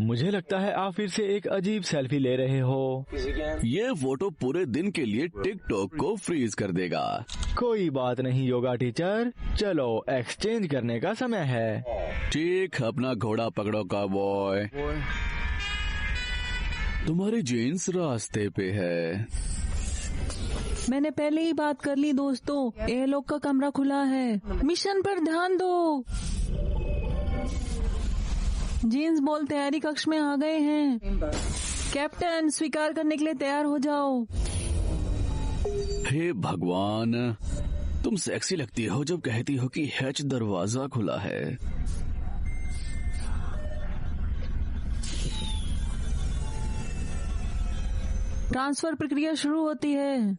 मुझे लगता है आप फिर से एक अजीब सेल्फी ले रहे हो। ये फोटो पूरे दिन के लिए टिकटॉक को फ्रीज कर देगा। कोई बात नहीं योगा टीचर, चलो एक्सचेंज करने का समय है। ठीक, अपना घोड़ा पकड़ो काउबॉय। तुम्हारी जीन्स रास्ते पे है। मैंने पहले ही बात कर ली दोस्तों, एयरलॉक का कमरा खुला है। मिशन पर ध्यान दो। जेम्स बॉल तैयारी कक्ष में आ गए हैं। कैप्टन, स्वीकार करने के लिए तैयार हो जाओ। हे भगवान, तुम सेक्सी लगती हो जब कहती हो कि हैच दरवाजा खुला है। ट्रांसफर प्रक्रिया शुरू होती है।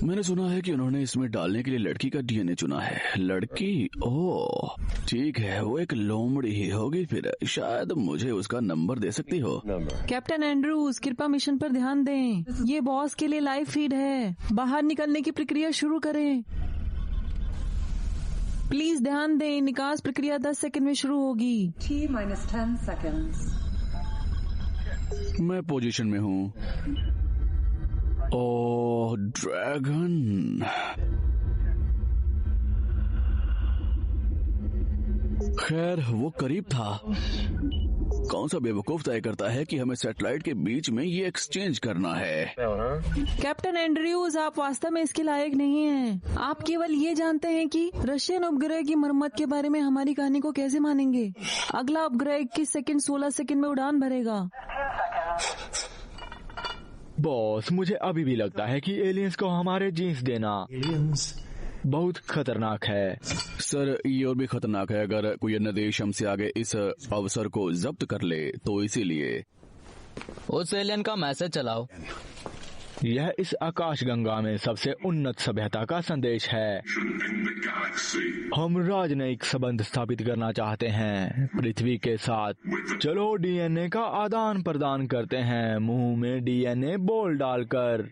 मैंने सुना है कि उन्होंने इसमें डालने के लिए लड़की का डीएनए चुना है। लड़की? ओह ठीक है, वो एक लोमड़ी ही होगी फिर। शायद मुझे उसका नंबर दे सकती हो? कैप्टन एंड्रूज, कृपया मिशन पर ध्यान दें। ये बॉस के लिए लाइव फीड है। बाहर निकलने की प्रक्रिया शुरू करें। प्लीज ध्यान दें, निकास प्रक्रिया 10 सेकंड में शुरू होगी। T-10 seconds. मैं पोजीशन में हूँ। ओह ड्रैगन, खैर वो करीब था। कौन सा बेवकूफ तय करता है कि हमें सैटेलाइट के बीच में ये एक्सचेंज करना है? कैप्टन एंड्रयूज, आप वास्तव में इसके लायक नहीं हैं। आप केवल ये जानते हैं कि रशियन उपग्रह की मरम्मत के बारे में हमारी कहानी को कैसे मानेंगे। अगला उपग्रह 21 सेकंड 16 सेकंड में उड़ान भरेगा। बॉस, मुझे अभी भी लगता है कि एलियंस को हमारे जीन्स देना बहुत खतरनाक है। सर, ये और भी खतरनाक है अगर कोई अन्य देश हमसे आगे इस अवसर को जब्त कर ले तो। इसीलिए उस एलियन का मैसेज चलाओ। यह इस आकाश गंगा में सबसे उन्नत सभ्यता का संदेश है। हम राजनयिक संबंध स्थापित करना चाहते हैं पृथ्वी के साथ। चलो डीएनए का आदान प्रदान करते हैं, मुंह में डीएनए बॉल डालकर,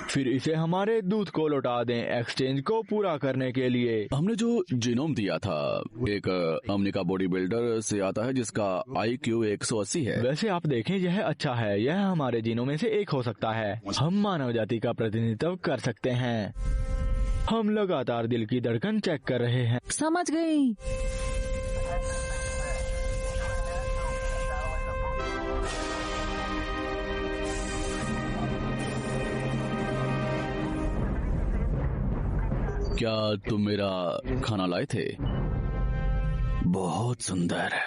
फिर इसे हमारे दूत को लौटा दें एक्सचेंज को पूरा करने के लिए। हमने जो जीनोम दिया था एक अमेरिका बॉडी बिल्डर से आता है जिसका IQ 180 है। वैसे आप देखें, यह अच्छा है। यह हमारे जीनों में से एक हो सकता है। हम मानव जाति का प्रतिनिधित्व कर सकते हैं। हम लगातार दिल की धड़कन चेक कर रहे हैं। समझ गई। क्या तुम मेरा खाना लाए थे? बहुत सुंदर।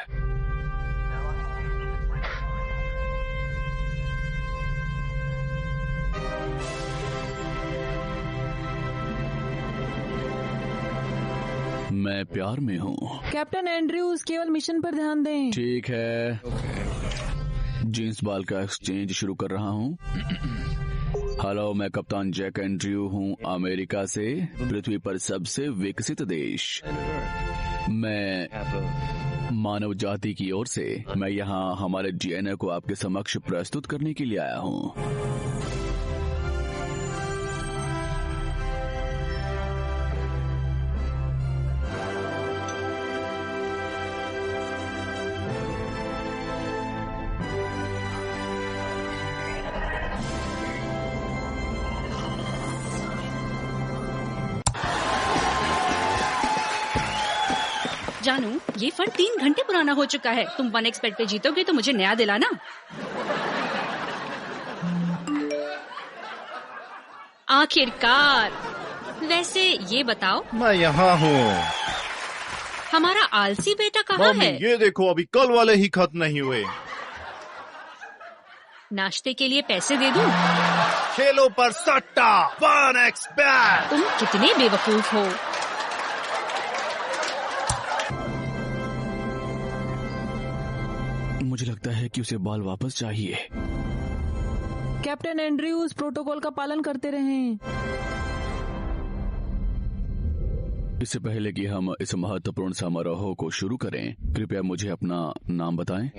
मैं प्यार में हूँ। कैप्टन एंड्रयूज, केवल मिशन पर ध्यान दें। ठीक है, जीन्स बाल का एक्सचेंज शुरू कर रहा हूँ। हेलो, मैं कप्तान जैक एंड्रयू हूँ अमेरिका से, पृथ्वी पर सबसे विकसित देश। मैं मानव जाति की ओर से मैं यहाँ हमारे डीएनए को आपके समक्ष प्रस्तुत करने के लिए आया हूँ। जानू, ये फंड 3 घंटे पुराना हो चुका है। तुम 1xBet पे जीतोगे तो मुझे नया दिलाना। आखिरकार। वैसे ये बताओ, मैं यहाँ हूँ। हमारा आलसी बेटा कहाँ है? ये देखो, अभी कल वाले ही खत्म नहीं हुए। नाश्ते के लिए पैसे दे दूं? खेलो पर सट्टा 1xBet। तुम कितने बेवकूफ हो। मुझे लगता है कि उसे बाल वापस चाहिए। कैप्टन एंड्रयूज, प्रोटोकॉल का पालन करते रहें। इससे पहले कि हम इस महत्वपूर्ण समारोह को शुरू करें, कृपया मुझे अपना नाम बताएं।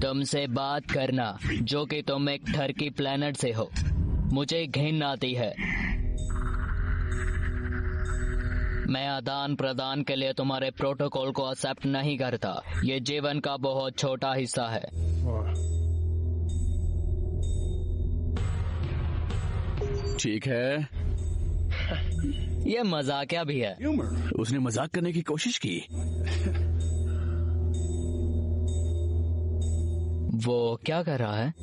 तुमसे बात करना, जो कि तुम एक ठरकी प्लेनेट से हो, मुझे घिन आती है। मैं आदान प्रदान के लिए तुम्हारे प्रोटोकॉल को एक्सेप्ट नहीं करता। ये जीवन का बहुत छोटा हिस्सा है। ठीक है, ये मजाकिया भी है। उसने मजाक करने की कोशिश की। वो क्या कर रहा है?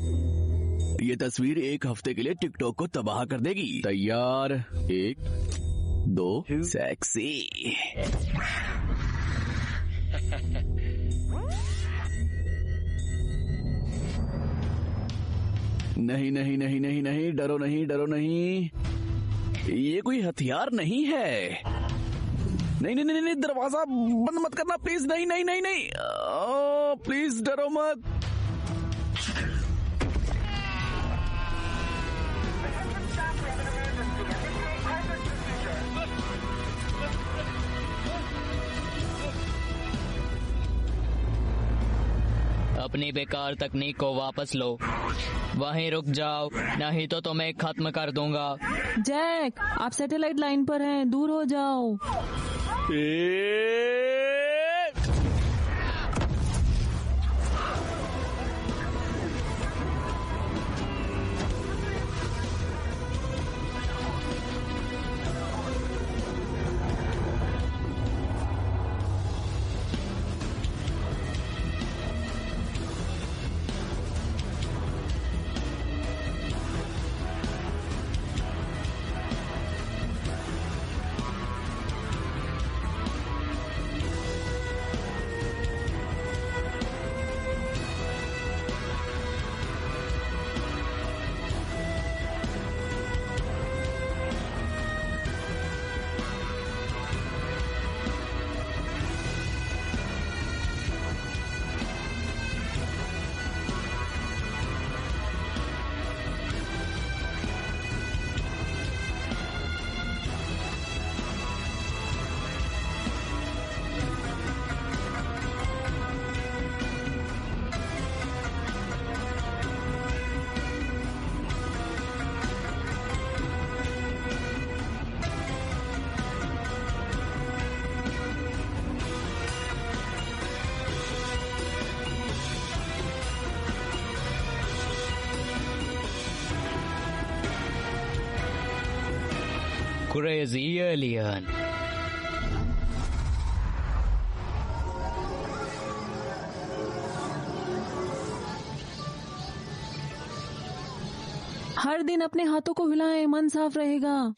ये तस्वीर एक हफ्ते के लिए टिकटॉक को तबाह कर देगी। तैयार? 1 2 सेक्सी। नहीं नहीं नहीं नहीं नहीं, डरो नहीं, डरो नहीं, ये कोई हथियार नहीं है। नहीं नहीं नहीं नहीं, दरवाजा बंद मत करना प्लीज। नहीं नहीं नहीं नहीं, प्लीज डरो मत। अपनी बेकार तकनीक को वापस लो। वहीं रुक जाओ, नहीं तो तुम्हें खत्म कर दूंगा। जैक, आप सैटेलाइट लाइन पर हैं, दूर हो जाओ। Crazy alien. हर दिन अपने हाथों को हिलाएं, मन साफ रहेगा।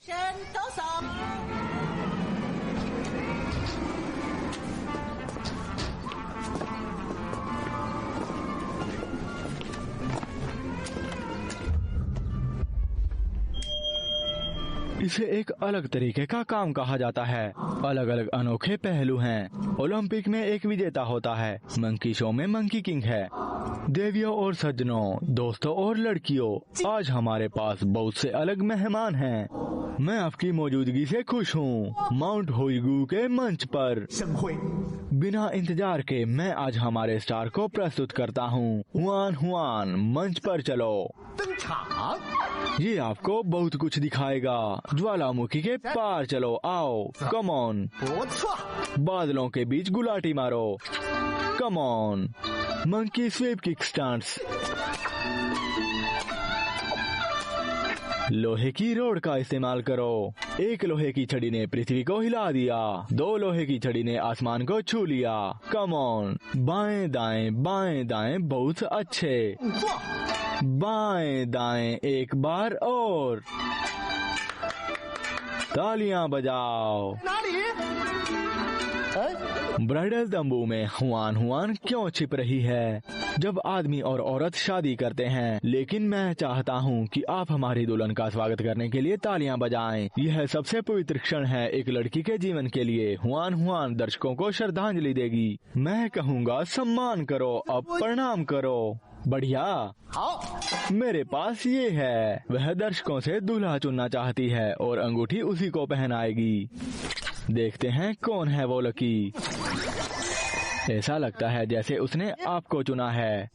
इसे एक अलग तरीके का काम कहा जाता है। अलग अलग अनोखे पहलू हैं। ओलंपिक में एक विजेता होता है, मंकी शो में मंकी किंग है। देवियों और सज्जनों, दोस्तों और लड़कियों, आज हमारे पास बहुत से अलग मेहमान हैं। मैं आपकी मौजूदगी से खुश हूँ माउंट हुइगू के मंच पर। बिना इंतजार के मैं आज हमारे स्टार को प्रस्तुत करता हूँ। हुआन हुआन, मंच पर चलो। ये आपको बहुत कुछ दिखाएगा। ज्वालामुखी के पार चलो, आओ, कम ऑन। बादलों के बीच गुलाटी मारो, come on. Monkey sweep kick stunts. लोहे की रोड का इस्तेमाल करो। एक लोहे की छड़ी ने पृथ्वी को हिला दिया, 2 लोहे की छड़ी ने आसमान को छू लिया। Come on. बाएं दाएं बाएं दाएं, बहुत अच्छे। बाएं दाएं एक बार और। तालियां बजाओ। ब्राइडल तंबू में हुआन हुआन क्यों छिप रही है? जब आदमी और औरत शादी करते हैं, लेकिन मैं चाहता हूँ कि आप हमारी दुल्हन का स्वागत करने के लिए तालियां बजाएं। यह सबसे पवित्र क्षण है एक लड़की के जीवन के लिए। हुआन हुआन दर्शकों को श्रद्धांजलि देगी। मैं कहूँगा सम्मान करो, अब प्रणाम करो। बढ़िया। मेरे पास ये है। वह दर्शकों से दूल्हा चुनना चाहती है और अंगूठी उसी को पहनाएगी। देखते हैं कौन है वो लकी। ऐसा लगता है जैसे उसने आपको चुना है।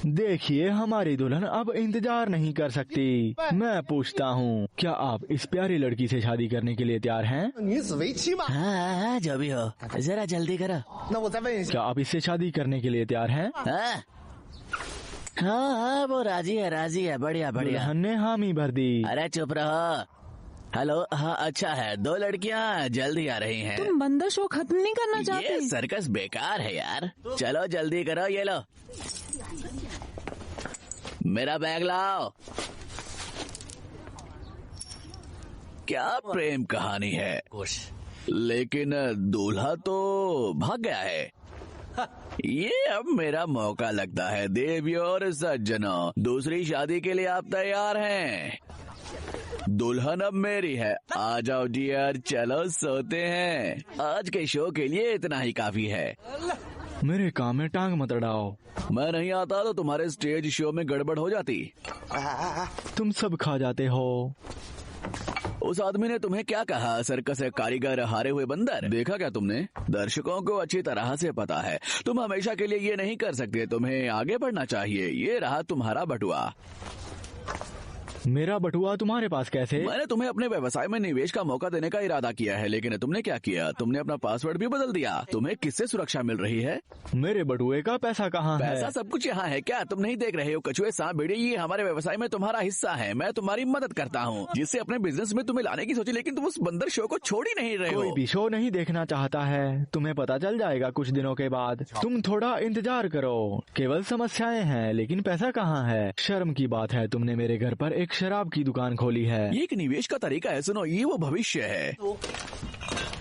देखिए, हमारी दुल्हन अब इंतजार नहीं कर सकती। मैं पूछता हूँ, क्या आप इस प्यारी लड़की से शादी करने के लिए तैयार हैं? हाँ, जो भी हो, जरा जल्दी करो। क्या आप इससे शादी करने के लिए तैयार हैं? हाँ, वो राजी है, बढ़िया। दुल्हन ने हामी भर दी। अरे चुप रहो। हेलो, हाँ अच्छा है, 2 लड़कियाँ जल्दी आ रही हैं। तुम बंदर शो खत्म नहीं करना चाहते? ये सर्कस बेकार है यार। चलो जल्दी करो, ये लो मेरा बैग लाओ। क्या प्रेम कहानी है, लेकिन दूल्हा तो भाग गया है। ये अब मेरा मौका लगता है। देवियों और सज्जनों, दूसरी शादी के लिए आप तैयार हैं? दुल्हन अब मेरी है। आ जाओ डियर, चलो सोते हैं। आज के शो के लिए इतना ही काफी है। मेरे काम में टांग मत अड़ाओ। मैं नहीं आता तो तुम्हारे स्टेज शो में गड़बड़ हो जाती। तुम सब खा जाते हो। उस आदमी ने तुम्हें क्या कहा? सर्कस कारीगर, हारे हुए बंदर। देखा क्या तुमने? दर्शकों को अच्छी तरह से पता है तुम हमेशा के लिए ये नहीं कर सकते। तुम्हें आगे बढ़ना चाहिए। ये रहा तुम्हारा बटुआ। मेरा बटुआ तुम्हारे पास कैसे? मैंने तुम्हें अपने व्यवसाय में निवेश का मौका देने का इरादा किया है, लेकिन तुमने क्या किया? तुमने अपना पासवर्ड भी बदल दिया। तुम्हें किससे सुरक्षा मिल रही है? मेरे बटुए का पैसा कहाँ है? पैसा सब कुछ यहाँ है। क्या तुम नहीं देख रहे हो? कछुए, सांप, भेड़िए, ये हमारे व्यवसाय में तुम्हारा हिस्सा है। मैं तुम्हारी मदद करता हूँ, जिससे अपने बिजनेस में तुम्हें लाने की सोची, लेकिन तुम उस बंदर शो को छोड़ ही नहीं रहे हो। कोई भी शो नहीं देखना चाहता है। तुम्हें पता चल जाएगा कुछ दिनों के बाद। तुम थोड़ा इंतजार करो। केवल समस्याएं हैं, लेकिन पैसा कहाँ है? शर्म की बात है, तुमने मेरे घर पर एक शराब की दुकान खोली है। ये एक निवेश का तरीका है। सुनो, ये वो भविष्य है।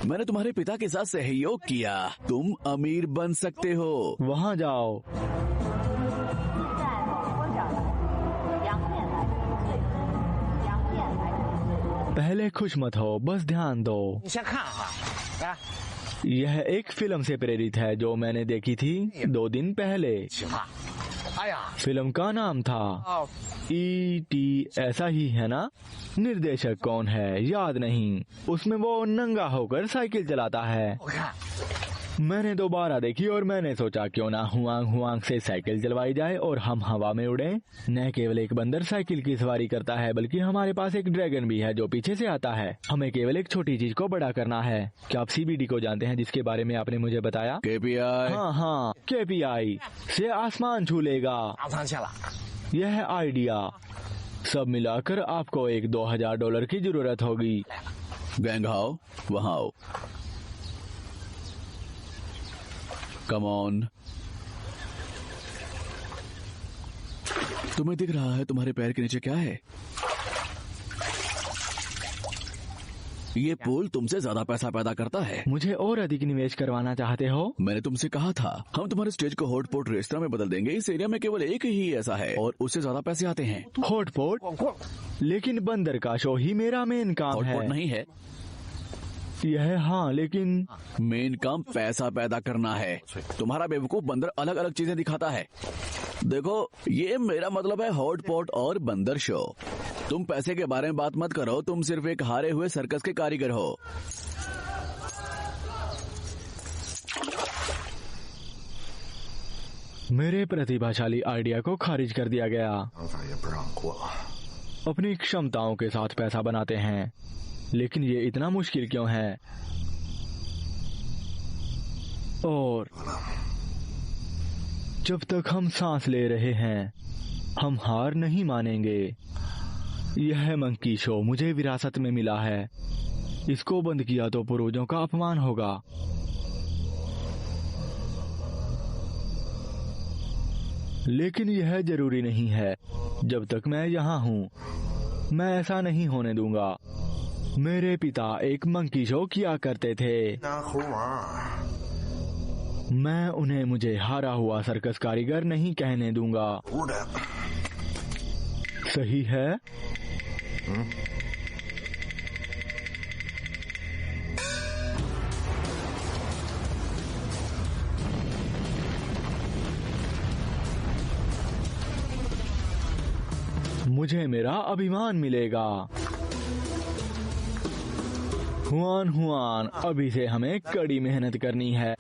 मैंने तुम्हारे पिता के साथ सहयोग किया। तुम अमीर बन सकते हो। वहाँ जाओ। पहले खुश मत हो, बस ध्यान दो। यह एक फिल्म से प्रेरित है जो मैंने देखी थी 2 दिन पहले। फिल्म का नाम था E.T. ऐसा ही है ना? निर्देशक कौन है याद नहीं। उसमें वो नंगा होकर साइकिल चलाता है। मैंने दोबारा देखी और मैंने सोचा क्यों ना हुआंग हुआंग से साइकिल चलवाई जाए और हम हवा में उड़े। न केवल एक बंदर साइकिल की सवारी करता है, बल्कि हमारे पास एक ड्रैगन भी है जो पीछे से आता है। हमें केवल एक छोटी चीज को बड़ा करना है। क्या आप CBD को जानते हैं, जिसके बारे में आपने मुझे बताया? KPI। हाँ, KPI से आसमान छू लेगा। यह है आइडिया। सब मिलाकर आपको एक $2000 की जरूरत होगी। गैंग आओ, वहाँ आओ। Come on. तुम्हें दिख रहा है तुम्हारे पैर के नीचे क्या है? ये पुल तुमसे ज्यादा पैसा पैदा करता है। मुझे और अधिक निवेश करवाना चाहते हो? मैंने तुमसे कहा था हम तुम्हारे स्टेज को हॉटपॉट रेस्तरां में बदल देंगे। इस एरिया में केवल एक ही ऐसा है और उससे ज्यादा पैसे आते हैं। हॉटपॉट? लेकिन बंदर का शो ही मेरा मेन काम है। हॉटपॉट नहीं है यह। हाँ, लेकिन मेन काम पैसा पैदा करना है। तुम्हारा बेवकूफ बंदर अलग अलग चीजें दिखाता है। देखो, ये मेरा मतलब है हॉटपॉट और बंदर शो। तुम पैसे के बारे में बात मत करो। तुम सिर्फ एक हारे हुए सर्कस के कारीगर हो। मेरे प्रतिभाशाली आइडिया को खारिज कर दिया गया। अपनी क्षमताओं के साथ पैसा बनाते हैं, लेकिन ये इतना मुश्किल क्यों है? और जब तक हम सांस ले रहे हैं, हम हार नहीं मानेंगे। यह मंकी शो मुझे विरासत में मिला है। इसको बंद किया तो पूर्वजों का अपमान होगा। लेकिन यह जरूरी नहीं है। जब तक मैं यहाँ हूँ, मैं ऐसा नहीं होने दूंगा। मेरे पिता एक मंकी शो किया करते थे। मैं उन्हें मुझे हारा हुआ सर्कस कारीगर नहीं कहने दूंगा। सही है? मुझे मेरा अभिमान मिलेगा। हुआन, अभी से हमें कड़ी मेहनत करनी है।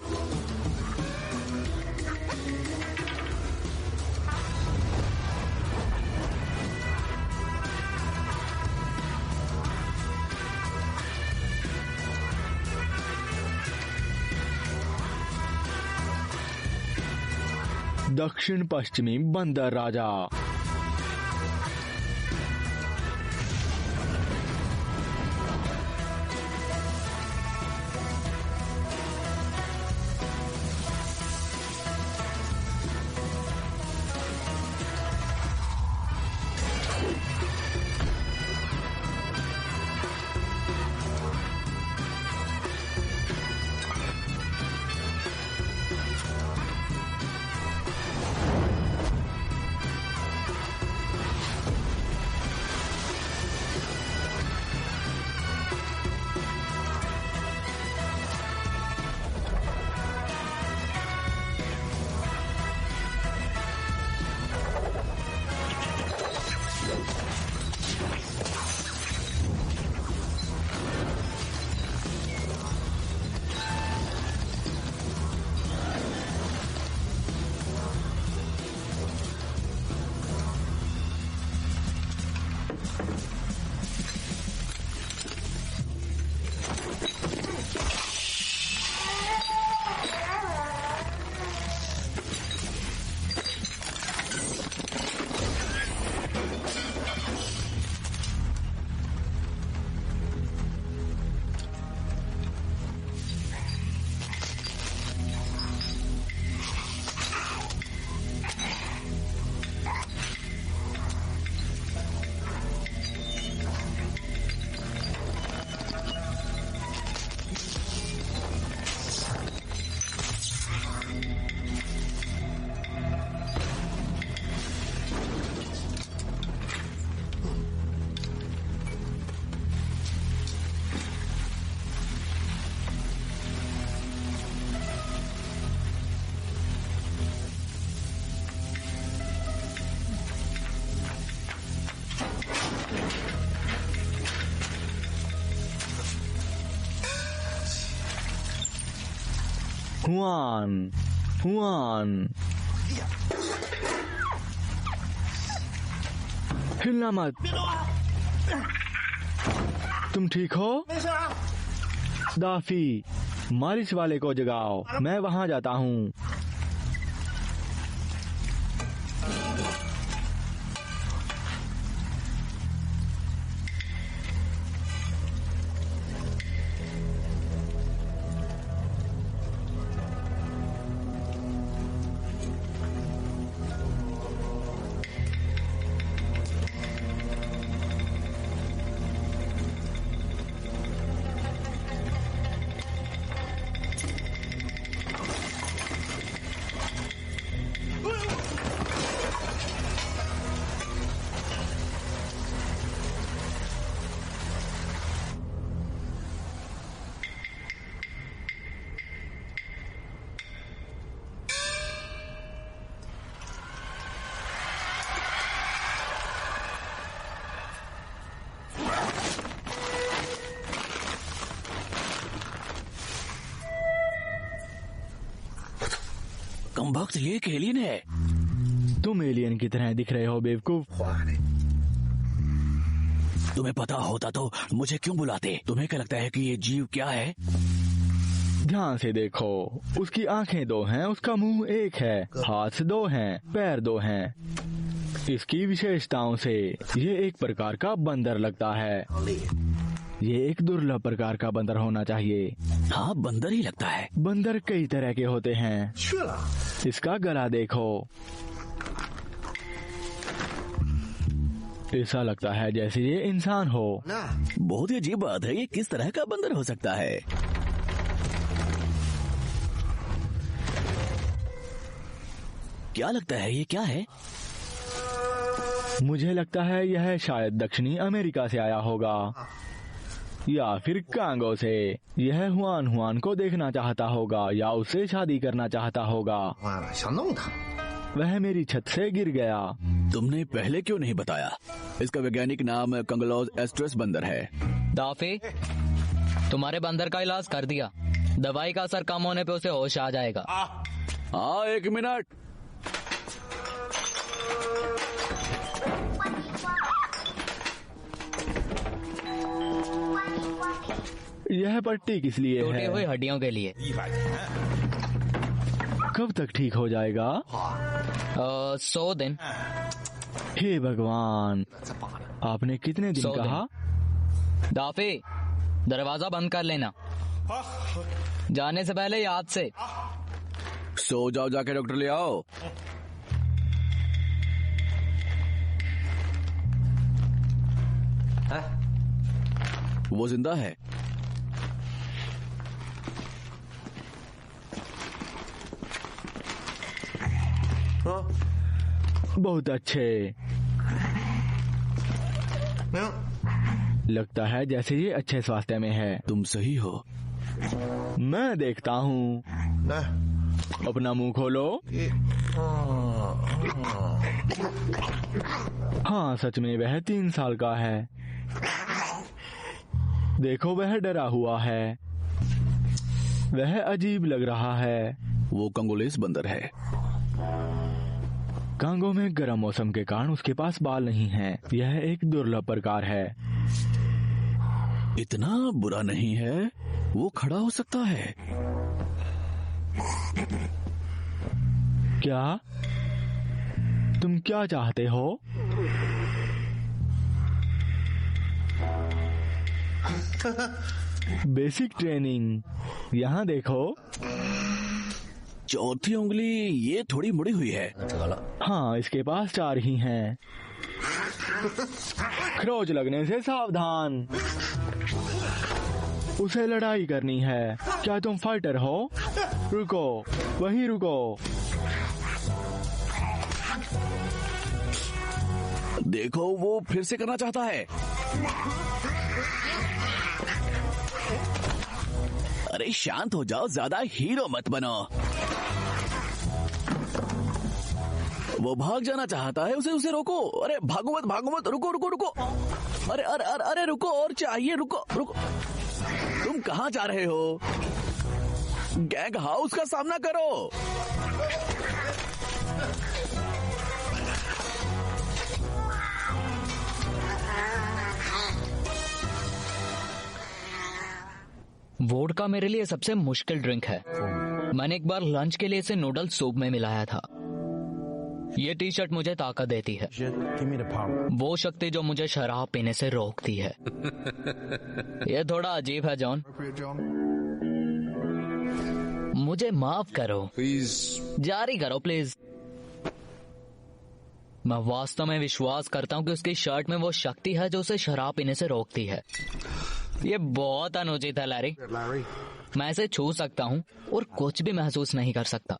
दक्षिण पश्चिमी बंदर राजा। हुआन, हिलना मत। तुम ठीक हो? दाफी, मालिश वाले को जगाओ, मैं वहां जाता हूँ। कमबख्त, ये एक एलियन है। तुम एलियन की तरह दिख रहे हो बेवकूफ। तुम्हें पता होता तो मुझे क्यों बुलाते? तुम्हें क्या लगता है कि ये जीव क्या है? ध्यान से देखो, उसकी आंखें 2 हैं, उसका मुंह 1 है, हाथ 2 हैं, पैर 2 हैं। इसकी विशेषताओं से ये एक प्रकार का बंदर लगता है। ये एक दुर्लभ प्रकार का बंदर होना चाहिए। हाँ, बंदर ही लगता है। बंदर कई तरह के होते हैं। इसका गला देखो, ऐसा लगता है जैसे ये इंसान हो। बहुत ही अजीब बात है, ये किस तरह का बंदर हो सकता है? क्या लगता है, ये क्या है? मुझे लगता है यह शायद दक्षिणी अमेरिका से आया होगा या फिर कांगो से। यह हुआन को देखना चाहता होगा या उससे शादी करना चाहता होगा। वह मेरी छत से गिर गया। तुमने पहले क्यों नहीं बताया? इसका वैज्ञानिक नाम कंगलोज एस्ट्रस बंदर है। दाफी, तुम्हारे बंदर का इलाज कर दिया। दवाई का असर कम होने पे उसे होश आ जाएगा। हाँ, 1 मिनट। यह पट्टी किस लिए टूटी है? हुई हड्डियों के लिए। कब तक ठीक हो जाएगा? 100 दिन। हे भगवान, आपने कितने दिन 100 दिन। कहा? दाफी, दरवाजा बंद कर लेना, जाने से पहले याद से। सो जाओ, जाके डॉक्टर ले आओ। वो जिंदा है। बहुत अच्छे। लगता है जैसे ये अच्छे स्वास्थ्य में है। तुम सही हो। मैं देखता हूँ। अपना मुंह खोलो। हाँ, सच में वह 3 साल का है। देखो, वह डरा हुआ है। वह अजीब लग रहा है। वो कंगोलेस बंदर है। कांगो में गर्म मौसम के कारण उसके पास बाल नहीं हैं। यह एक दुर्लभ प्रकार है। इतना बुरा नहीं है, वो खड़ा हो सकता है। क्या तुम क्या चाहते हो? Basic training. यहाँ देखो। चौथी उंगली ये थोड़ी मुड़ी हुई है। हाँ, इसके पास 4 ही हैं। खरोच लगने से सावधान। उसे लड़ाई करनी है। क्या तुम फाइटर हो? रुको, वहीं रुको। देखो, वो फिर से करना चाहता है। अरे शांत हो जाओ, ज्यादा हीरो मत बनो। वो भाग जाना चाहता है, उसे रोको। अरे भागो मत, रुको रुको रुको। अरे अरे अरे अरे रुको, और चाहिए, रुको रुको। तुम कहाँ जा रहे हो? गैंग हाउस का सामना करो। वोडका मेरे लिए सबसे मुश्किल ड्रिंक है। मैंने एक बार लंच के लिए इसे नूडल सूप में मिलाया था। ये टी शर्ट मुझे ताकत देती है, वो शक्ति जो मुझे शराब पीने से रोकती है। ये थोड़ा अजीब है जॉन, मुझे माफ करो। जारी करो प्लीज। मैं वास्तव में विश्वास करता हूँ कि उसकी शर्ट में वो शक्ति है जो उसे शराब पीने से रोकती है। ये बहुत अनुचित है लैरी। मैं इसे छू सकता हूँ और कुछ भी महसूस नहीं कर सकता।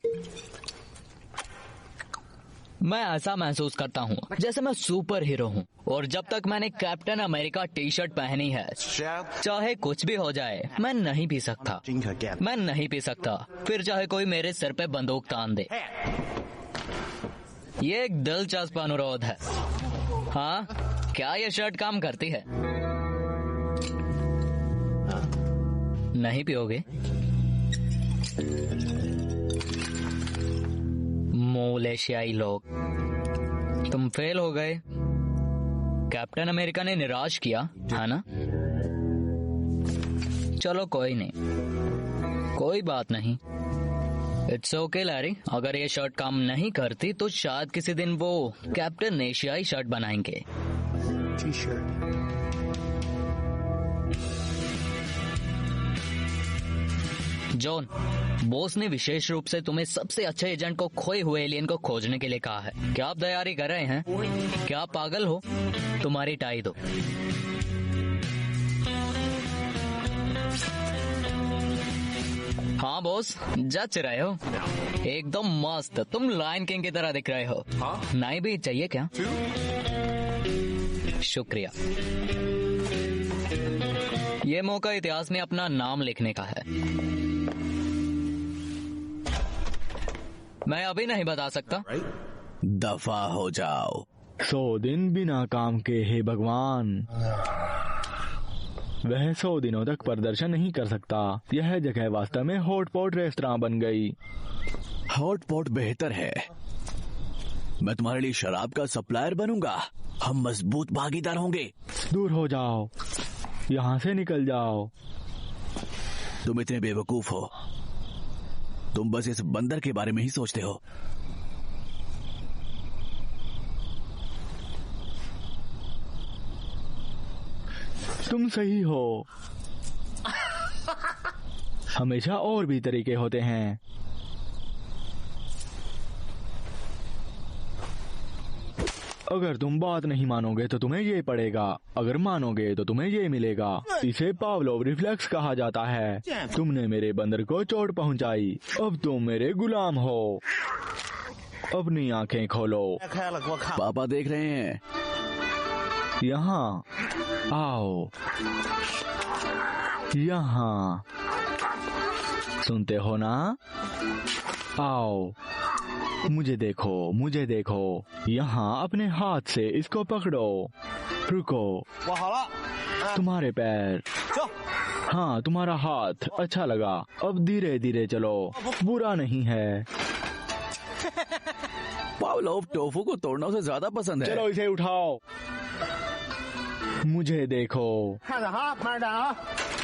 मैं ऐसा महसूस करता हूँ जैसे मैं सुपर हीरो हूँ, और जब तक मैंने कैप्टन अमेरिका टी शर्ट पहनी है, चाहे कुछ भी हो जाए, मैं नहीं पी सकता। मैं नहीं पी सकता, फिर चाहे कोई मेरे सिर पे बंदूक तान दे। ये एक दिलचस्प अनुरोध है। हाँ, क्या ये शर्ट काम करती है? नहीं पियोगे? मलेशियाई लोग, तुम फेल हो गए। कैप्टन अमेरिका ने निराश किया है ना? चलो कोई नहीं, कोई बात नहीं। It's okay Larry. अगर ये शर्ट काम नहीं करती तो शायद किसी दिन वो कैप्टन एशियाई शर्ट बनाएंगे। जॉन, बॉस ने विशेष रूप से तुम्हें सबसे अच्छे एजेंट को खोए हुए एलियन को खोजने के लिए कहा है। क्या आप तैयारी कर रहे हैं? क्या आप पागल हो? तुम्हारी टाई दो। हाँ बॉस, जच रहे हो एकदम मस्त। तुम लायन किंग की तरह दिख रहे हो। नहीं भी चाहिए क्या? शुक्रिया। ये मौका इतिहास में अपना नाम लिखने का है। मैं अभी नहीं बता सकता। दफा हो जाओ। 100 दिन बिना काम के। हे भगवान, वह 100 दिनों तक प्रदर्शन नहीं कर सकता। यह जगह वास्तव में हॉटपॉट रेस्तरां बन गई। हॉटपॉट बेहतर है। मैं तुम्हारे लिए शराब का सप्लायर बनूंगा। हम मजबूत भागीदार होंगे। दूर हो जाओ, यहाँ से निकल जाओ। तुम इतने बेवकूफ हो। तुम बस इस बंदर के बारे में ही सोचते हो। तुम सही हो। हमेशा और भी तरीके होते हैं। अगर तुम बात नहीं मानोगे तो तुम्हें ये पड़ेगा, अगर मानोगे तो तुम्हें ये मिलेगा। इसे पावलोव रिफ्लेक्स कहा जाता है। तुमने मेरे बंदर को चोट पहुंचाई, अब तुम मेरे गुलाम हो। अपनी आंखें खोलो। पापा देख रहे हैं। यहाँ आओ, यहाँ सुनते हो ना? आओ, मुझे देखो, मुझे देखो। यहाँ अपने हाथ से इसको पकड़ो। रुको, तुम्हारे पैर, हाँ तुम्हारा हाथ अच्छा लगा। अब धीरे धीरे चलो, बुरा नहीं है। पावलोव टोफू को तोड़ना उसे ज्यादा पसंद है। चलो इसे उठाओ। मुझे देखो,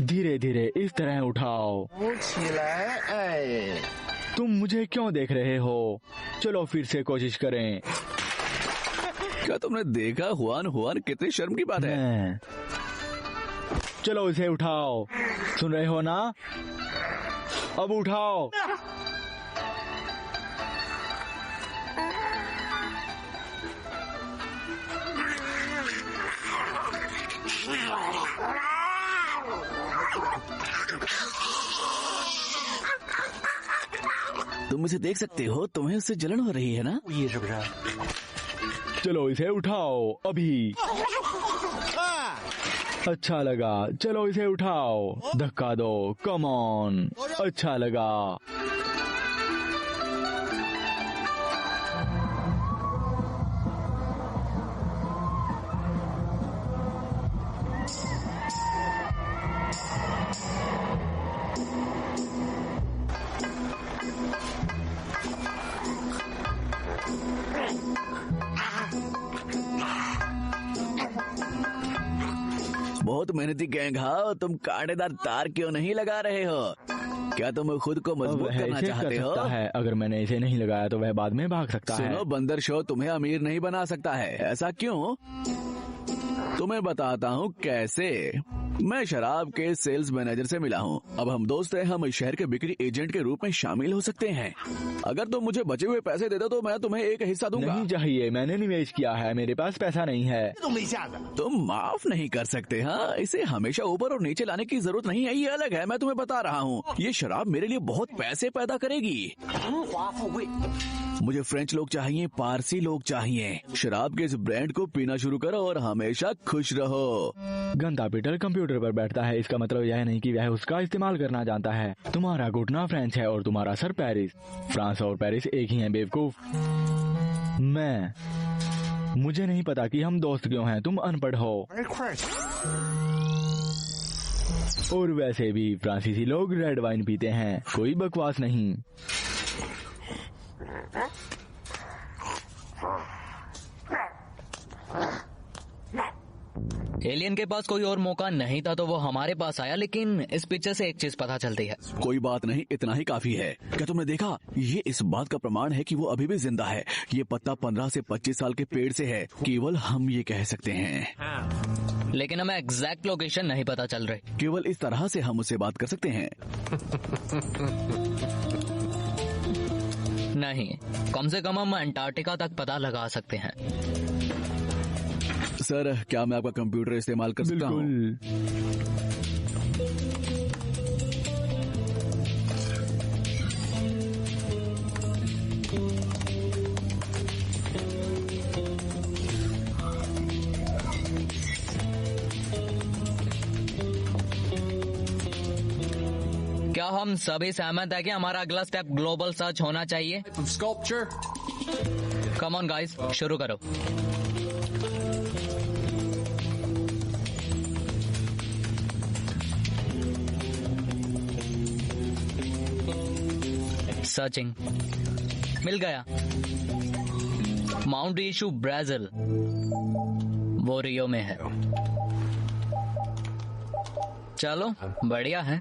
धीरे धीरे इस तरह उठाओ। तुम मुझे क्यों देख रहे हो? चलो फिर से कोशिश करें। क्या तुमने देखा हुआन हुआन कितनी शर्म की बात है। चलो इसे उठाओ। सुन रहे हो ना? अब उठाओ। तुम इसे देख सकते हो, तुम्हें उससे जलन हो रही है ना? चलो इसे उठाओ अभी। अच्छा लगा, चलो इसे उठाओ। धक्का दो, कम ऑन। अच्छा लगा। बहुत मेहनती गैंग हो। तुम कांटेदार तार क्यों नहीं लगा रहे हो? क्या तुम खुद को मजबूत करना चाहते हो? है, अगर मैंने इसे नहीं लगाया तो वह बाद में भाग सकता है। सुनो, बंदर शो तुम्हें अमीर नहीं बना सकता है। ऐसा क्यों? तुम्हें बताता हूँ कैसे। मैं शराब के सेल्स मैनेजर से मिला हूँ। अब हम दोस्त हैं। हम शहर के बिक्री एजेंट के रूप में शामिल हो सकते हैं। अगर तुम मुझे बचे हुए पैसे दे दो तो मैं तुम्हें एक हिस्सा दूंगा। नहीं चाहिए, मैंने निवेश किया है, मेरे पास पैसा नहीं है। तुम माफ नहीं कर सकते। हाँ, इसे हमेशा ऊपर और नीचे लाने की जरूरत नहीं है, ये अलग है। मैं तुम्हें बता रहा हूँ, ये शराब मेरे लिए बहुत पैसे पैदा करेगी। मुझे फ्रेंच लोग चाहिए, पारसी लोग चाहिए। शराब के इस ब्रांड को पीना शुरू करो और हमेशा खुश रहो। गंदा पीटर कंप्यूटर पर बैठता है, इसका मतलब यह नहीं कि वह उसका इस्तेमाल करना जानता है। तुम्हारा घुटना फ्रेंच है और तुम्हारा सर पेरिस। फ्रांस और पेरिस एक ही है बेवकूफ। मुझे नहीं पता कि हम दोस्त क्यों हैं, तुम अनपढ़ हो। और वैसे भी फ्रांसीसी लोग रेड वाइन पीते हैं, कोई बकवास नहीं। एलियन के पास कोई और मौका नहीं था तो वो हमारे पास आया, लेकिन इस पिक्चर से एक चीज पता चलती है। कोई बात नहीं, इतना ही काफी है। क्या तुमने देखा? ये इस बात का प्रमाण है कि वो अभी भी जिंदा है। ये पत्ता 15 से 25 साल के पेड़ से है, केवल हम ये कह सकते हैं। लेकिन हमें एग्जैक्ट लोकेशन नहीं पता चल रही। केवल इस तरह से हम उससे बात कर सकते हैं। नहीं, कम से कम हम अंटार्कटिका तक पता लगा सकते हैं। सर, क्या मैं आपका कंप्यूटर इस्तेमाल कर सकता हूँ? क्या हम सभी सहमत है कि हमारा अगला स्टेप ग्लोबल सर्च होना चाहिए? कम ऑन गाइस, शुरू करो। सर्चिंग, मिल गया। माउंट इशू ब्राजील, वो रियो में है। चलो, बढ़िया है।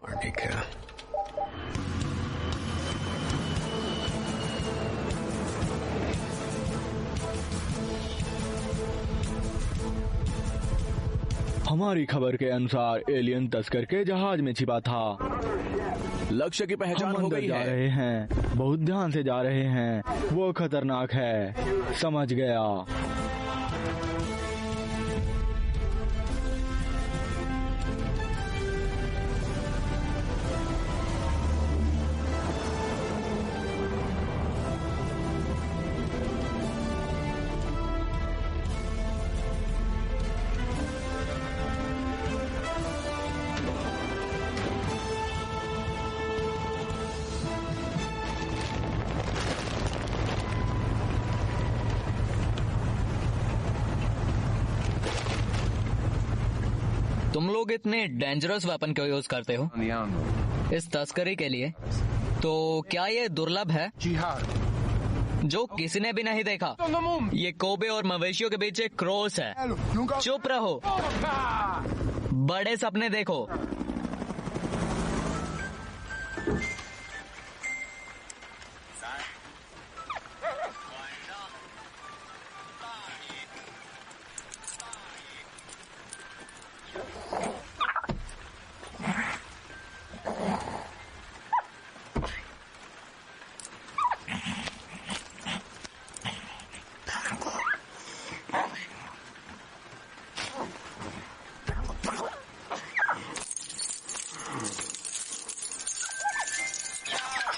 हमारी खबर के अनुसार एलियन तस्कर के जहाज में छिपा था। लक्ष्य की पहचान हम हो अंदर गई जा है। रहे हैं, बहुत ध्यान से जा रहे हैं। वो खतरनाक है। समझ गया। तुम लोग इतने डेंजरस वेपन क्यों यूज करते हो इस तस्करी के लिए? तो क्या ये दुर्लभ है जो किसी ने भी नहीं देखा? ये कोबे और मवेशियों के बीच एक क्रॉस है। चुप रहो, बड़े सपने देखो।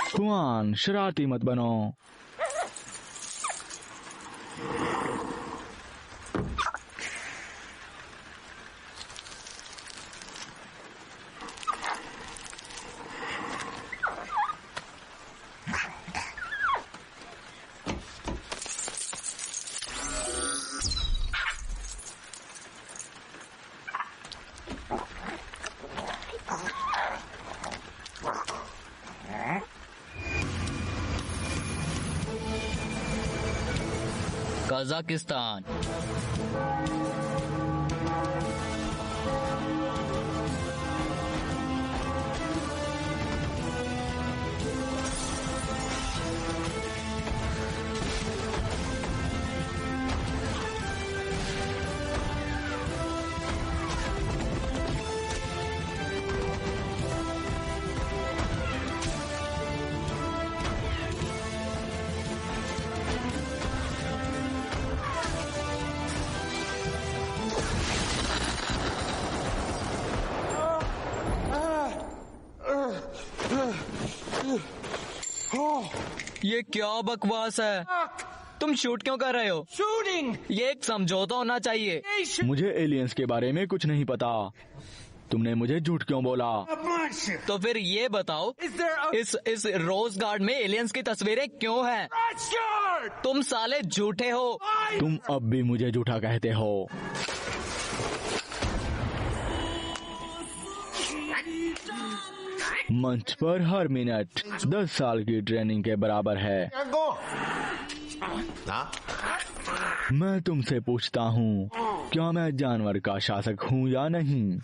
कुआन, शरारती मत बनो। कजाकिस्तान। ये क्या बकवास है? तुम शूट क्यों कर रहे हो? ये एक समझौता होना चाहिए। मुझे एलियंस के बारे में कुछ नहीं पता। तुमने मुझे झूठ क्यों बोला? तो फिर ये बताओ, इस रोज गार्ड में एलियंस की तस्वीरें क्यों हैं? तुम साले झूठे हो। तुम अब भी मुझे झूठा कहते हो। मंच पर हर मिनट 10 साल की ट्रेनिंग के बराबर है। मैं तुमसे पूछता हूँ, क्या मैं जानवर का शासक हूँ या नहीं?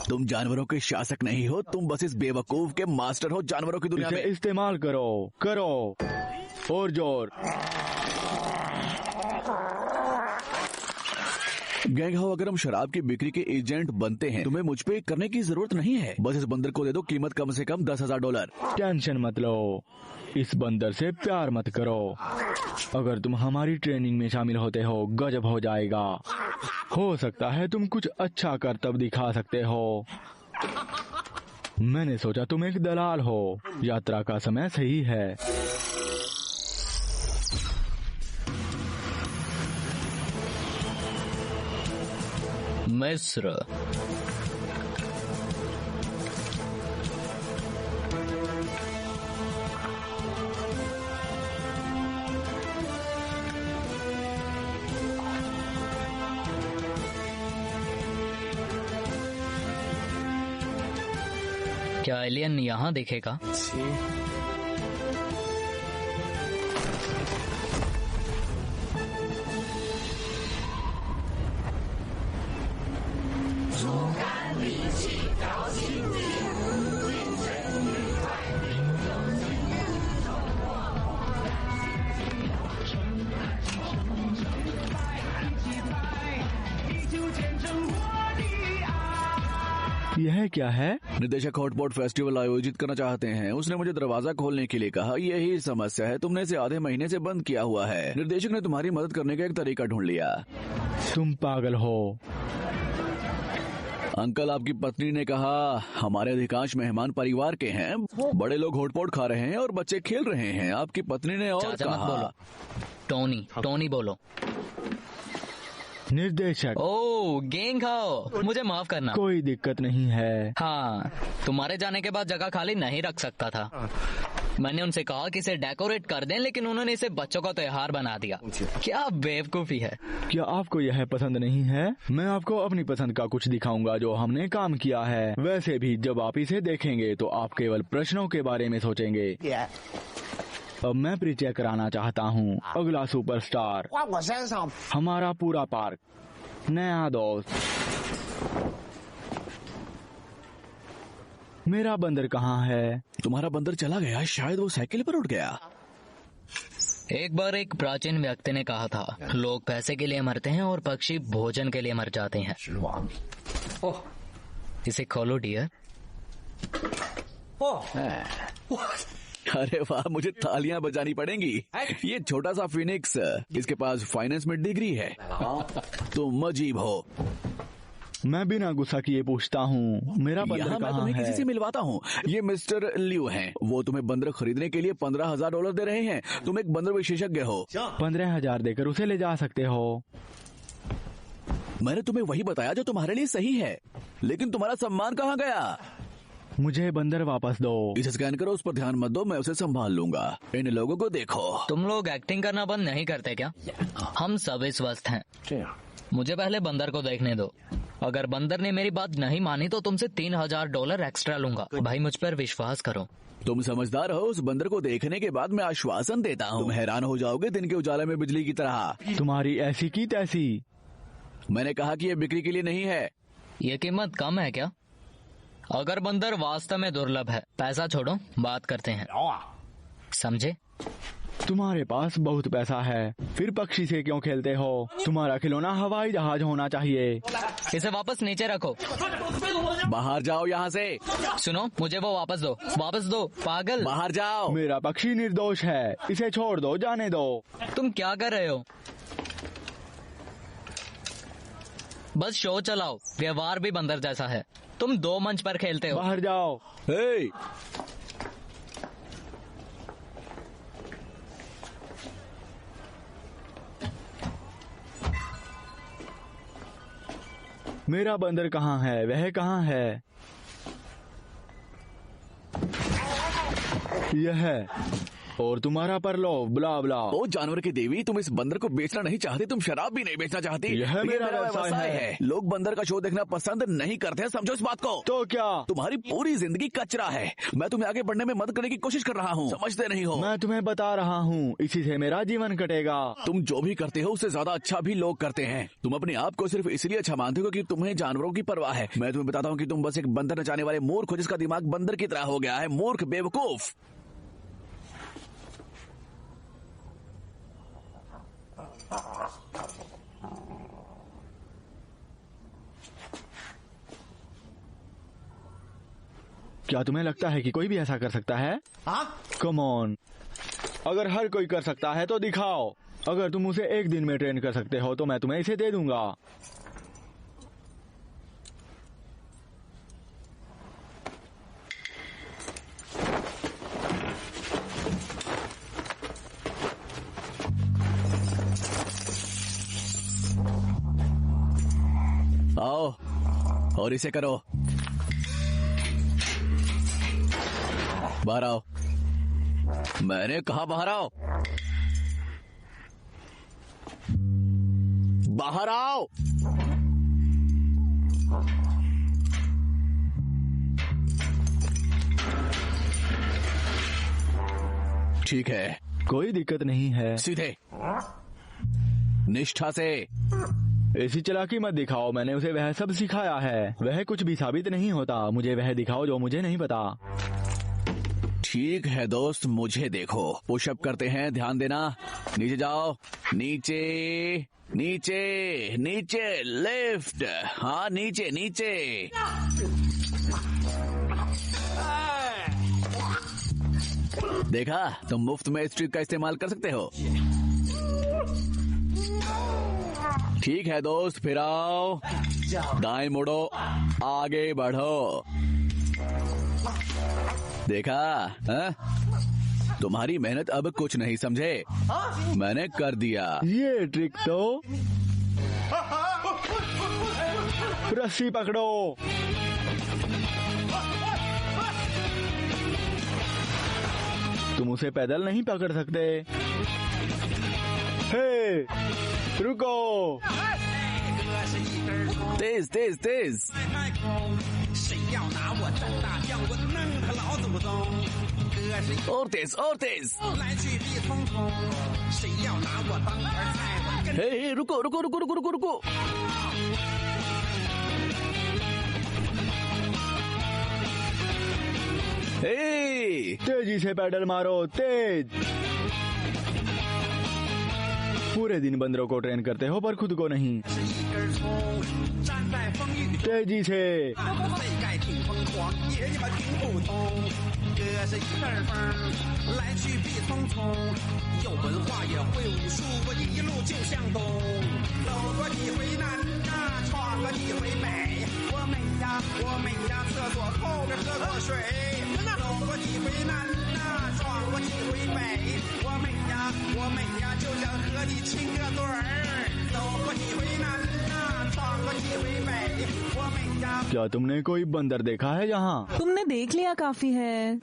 तुम जानवरों के शासक नहीं हो, तुम बस इस बेवकूफ के मास्टर हो जानवरों की दुनिया इसे में। इस्तेमाल करो और जोर। गैंग हाउ, अगर हम शराब की बिक्री के एजेंट बनते हैं, तुम्हें मुझ पे करने की जरूरत नहीं है। बस इस बंदर को दे दो, कीमत कम से कम $10,000। टेंशन मत लो, इस बंदर से प्यार मत करो। अगर तुम हमारी ट्रेनिंग में शामिल होते हो, गजब हो जाएगा। हो सकता है तुम कुछ अच्छा करतब दिखा सकते हो। मैंने सोचा तुम एक दलाल हो। यात्रा का समय सही है। मिस्र। क्या एलियन यहाँ दिखेगा? यह क्या है? निर्देशक हॉटपॉट फेस्टिवल आयोजित करना चाहते हैं। उसने मुझे दरवाजा खोलने के लिए कहा। यही समस्या है, तुमने इसे आधे महीने से बंद किया हुआ है। निर्देशक ने तुम्हारी मदद करने का एक तरीका ढूंढ लिया। तुम पागल हो। अंकल, आपकी पत्नी ने कहा हमारे अधिकांश मेहमान परिवार के हैं। बड़े लोग हॉटपॉट खा रहे हैं और बच्चे खेल रहे हैं। आपकी पत्नी ने और चाचा मत कहा। बोलो, टोनी बोलो। निर्देशक। ओ गेंग खाओ, मुझे माफ करना। कोई दिक्कत नहीं है। हाँ, तुम्हारे जाने के बाद जगह खाली नहीं रख सकता था। मैंने उनसे कहा कि इसे डेकोरेट कर दें, लेकिन उन्होंने इसे बच्चों का त्योहार बना दिया। क्या बेवकूफी है। क्या आपको यह पसंद नहीं है? मैं आपको अपनी पसंद का कुछ दिखाऊंगा जो हमने काम किया है। वैसे भी जब आप इसे देखेंगे तो आप केवल प्रश्नों के बारे में सोचेंगे। अब मैं परिचय कराना चाहता हूँ अगला सुपरस्टार, हमारा पूरा पार्क, नया दोस्त। मेरा बंदर कहाँ है? तुम्हारा बंदर चला गया, शायद वो साइकिल पर उठ गया। एक बार एक प्राचीन व्यक्ति ने कहा था, लोग पैसे के लिए मरते हैं और पक्षी भोजन के लिए मर जाते हैं। इसे खोलो डियर। अरे वाह, मुझे तालियां बजानी पड़ेंगी। ये छोटा सा फिनिक्स, इसके पास फाइनेंस में डिग्री है। तुम अजीब हो। मैं बिना गुस्सा किए पूछता हूँ, मेरा बंदर यहाँ मैं कहाँ तुम्हें है? किसी से मिलवाता हूँ। ये मिस्टर लियो हैं। वो तुम्हें बंदर खरीदने के लिए $15,000 दे रहे हैं। तुम एक बंदर विशेषज्ञ हो। 15,000 देकर उसे ले जा सकते हो। मैंने तुम्हें वही बताया जो तुम्हारे लिए सही है, लेकिन तुम्हारा सम्मान कहाँ गया? मुझे बंदर वापस दो। इसे स्कैन करो, उस पर ध्यान मत दो, मैं उसे संभाल लूंगा। इन लोगों को देखो। तुम लोग एक्टिंग करना बंद नहीं करते क्या? हम सब इस वक्त हैं। मुझे पहले बंदर को देखने दो। अगर बंदर ने मेरी बात नहीं मानी तो तुमसे $3,000 एक्स्ट्रा लूंगा। भाई, मुझ पर विश्वास करो। तुम समझदार हो। उस बंदर को देखने के बाद मैं आश्वासन देता हूँ, तुम हैरान हो जाओगे, दिन के उजाले में बिजली की तरह। तुम्हारी ऐसी की तैसी। मैंने कहा कि ये बिक्री के लिए नहीं है। ये कीमत कम है क्या? अगर बंदर वास्तव में दुर्लभ है, पैसा छोड़ो, बात करते हैं, समझे? तुम्हारे पास बहुत पैसा है, फिर पक्षी से क्यों खेलते हो? तुम्हारा खिलौना हवाई जहाज होना चाहिए। इसे वापस नीचे रखो। बाहर जाओ यहाँ से। सुनो, मुझे वो वापस दो, वापस दो, पागल। बाहर जाओ। मेरा पक्षी निर्दोष है, इसे छोड़ दो, जाने दो। तुम क्या कर रहे हो? बस शो चलाओ। व्यवहार भी बंदर जैसा है। तुम 2 मंच पर खेलते हो। बाहर जाओ। हे! मेरा बंदर कहाँ है? वह कहाँ है? यह है। और तुम्हारा परलोभ, ब्ला ब्ला। ओ जानवर की देवी, तुम इस बंदर को बेचना नहीं चाहती, तुम शराब भी नहीं बेचना चाहती। यह मेरा व्यवसाय है। लोग बंदर का शो देखना पसंद नहीं करते हैं, समझो इस बात को। तो क्या? तुम्हारी पूरी जिंदगी कचरा है। मैं तुम्हें आगे बढ़ने में मदद करने की कोशिश कर रहा हूँ, समझते नहीं हो। मैं तुम्हें बता रहा हूँ, इसी से मेरा जीवन कटेगा। तुम जो भी करते हो उससे ज्यादा अच्छा भी लोग करते हैं। तुम अपने आप को सिर्फ इसलिए अच्छा मानते हो कि तुम्हें जानवरों की परवाह है। मैं तुम्हें बताता हूँ कि तुम बस एक बंदर नचाने वाले मूर्ख हो, जिसका दिमाग बंदर की तरह हो गया है। मूर्ख, बेवकूफ। क्या तुम्हें लगता है कि कोई भी ऐसा कर सकता है? कम ऑन, अगर हर कोई कर सकता है तो दिखाओ। अगर तुम उसे 1 दिन में ट्रेन कर सकते हो तो मैं तुम्हें इसे दे दूंगा। आओ और इसे करो। बाहर आओ। मैंने कहा बाहर आओ। बाहर आओ। ठीक है, कोई दिक्कत नहीं है। सीधे निष्ठा से। ऐसी चालाकी मत दिखाओ, मैंने उसे वह सब सिखाया है। वह कुछ भी साबित नहीं होता। मुझे वह दिखाओ जो मुझे नहीं पता। ठीक है दोस्त, मुझे देखो। पुशअप करते हैं, ध्यान देना। नीचे जाओ, नीचे नीचे नीचे, लेफ्ट। हाँ, नीचे नीचे। देखा, तुम मुफ्त में इस ट्रिक का इस्तेमाल कर सकते हो। ठीक है दोस्त, फिर आओ, दाएं मुड़ो, आगे बढ़ो। देखा, तुम्हारी मेहनत अब कुछ नहीं समझे, मैंने कर दिया। ये ट्रिक तो रस्सी पकड़ो। तुम उसे पैदल नहीं पकड़ सकते। हे, रुको। तेज तेज तेज। और तेज और तेज। हे, रुको रुको रुको रुको रुको रुको। हे, तेजी से पैडल मारो, तेज। पूरे दिन बंदरों को ट्रेन करते हो पर खुद को नहीं। तेजी से। क्या तुमने कोई बंदर देखा है यहाँ? तुमने देख लिया काफी है।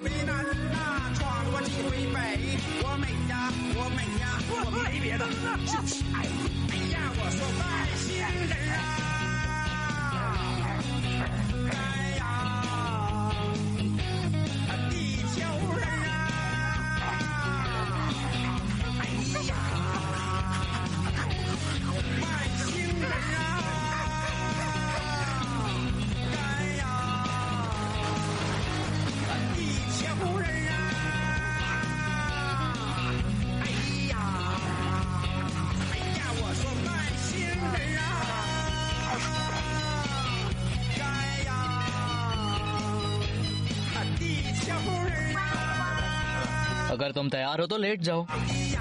अगर तुम तैयार हो तो लेट जाओ।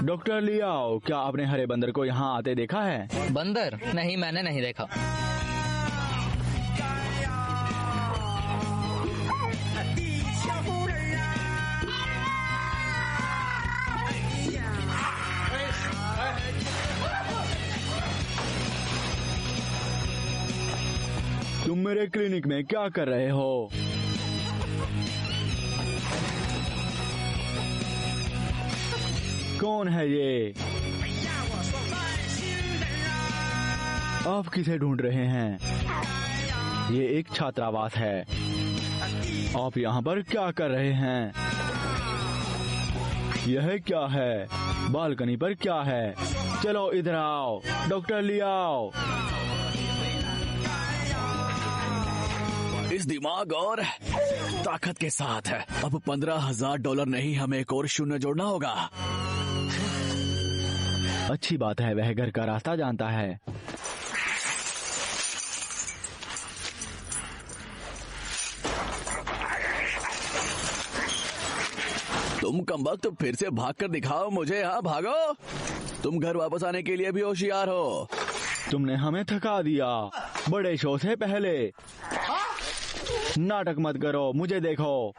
डॉक्टर लियाओ, क्या आपने हरे बंदर को यहाँ आते देखा है? बंदर? नहीं, मैंने नहीं देखा। तुम मेरे क्लिनिक में क्या कर रहे हो? कौन है ये? आप किसे ढूंढ रहे हैं? ये एक छात्रावास है। आप यहाँ पर क्या कर रहे हैं? यह क्या है? बालकनी पर क्या है? चलो इधर आओ, डॉक्टर लियाओ। इस दिमाग और ताकत के साथ अब $15,000 नहीं, हमें एक और शून्य जोड़ना होगा। अच्छी बात है, वह घर का रास्ता जानता है। तुम कमबख्त फिर से भाग कर दिखाओ मुझे। हाँ भागो, तुम घर वापस आने के लिए भी होशियार हो। तुमने हमें थका दिया बड़े शो से पहले। नाटक मत करो, मुझे देखो।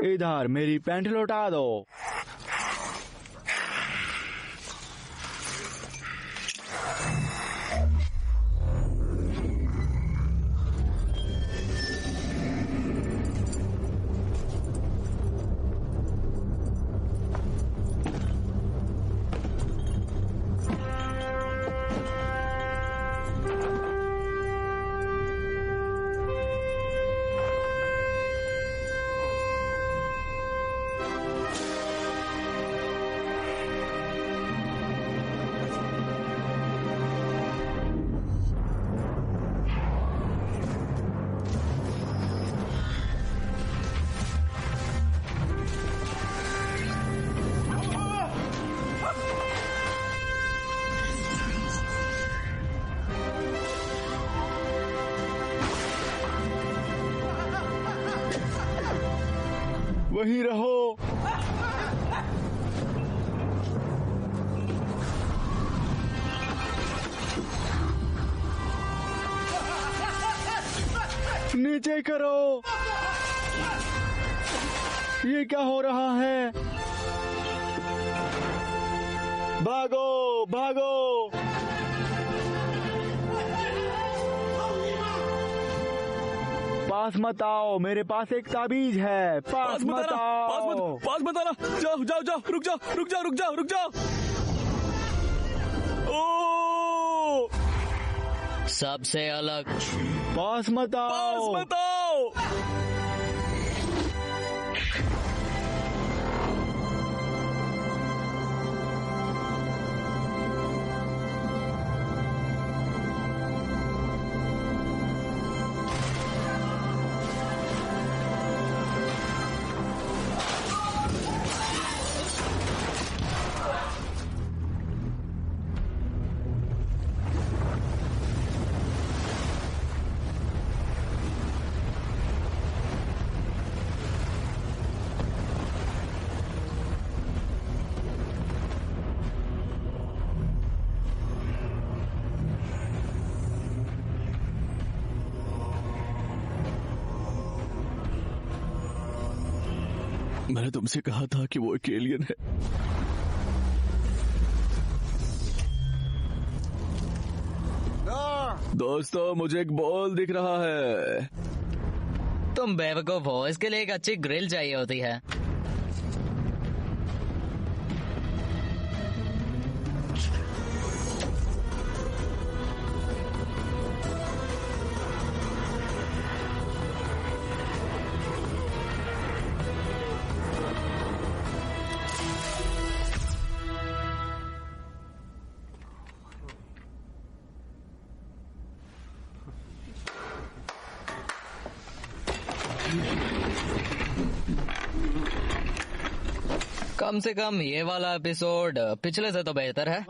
इधर मेरी पैंट लौटा दो। वहीं रहो। नीचे करो। ये क्या हो रहा है? भागो भागो। पास मत आओ, मेरे पास एक ताबीज है। पास मत आओ। पास मत आना। जाओ जाओ जाओ, रुक जाओ रुक जाओ रुक जाओ रुक जाओ। ओ सबसे अलग। पास मत आओ। पास मत आओ। मैंने तुमसे कहा था कि वो एक एलियन है। दोस्तों, मुझे एक बॉल दिख रहा है। तुम बेवकूफ हो, इसके लिए एक अच्छी ग्रिल चाहिए होती है। कम से कम ये वाला एपिसोड पिछले से तो बेहतर है।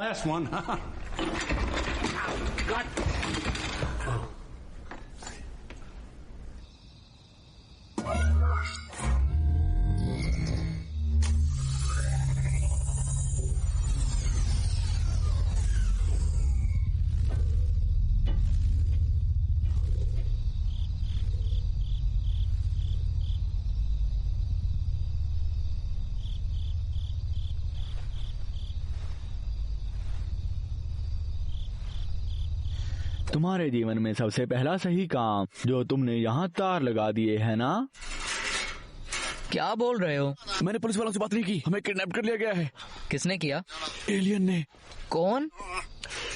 तुम्हारे जीवन में सबसे पहला सही काम जो तुमने यहाँ तार लगा दिए है ना? क्या बोल रहे हो? मैंने पुलिस वालों से बात नहीं की, हमें किडनैप कर लिया गया है। किसने किया? एलियन ने। कौन?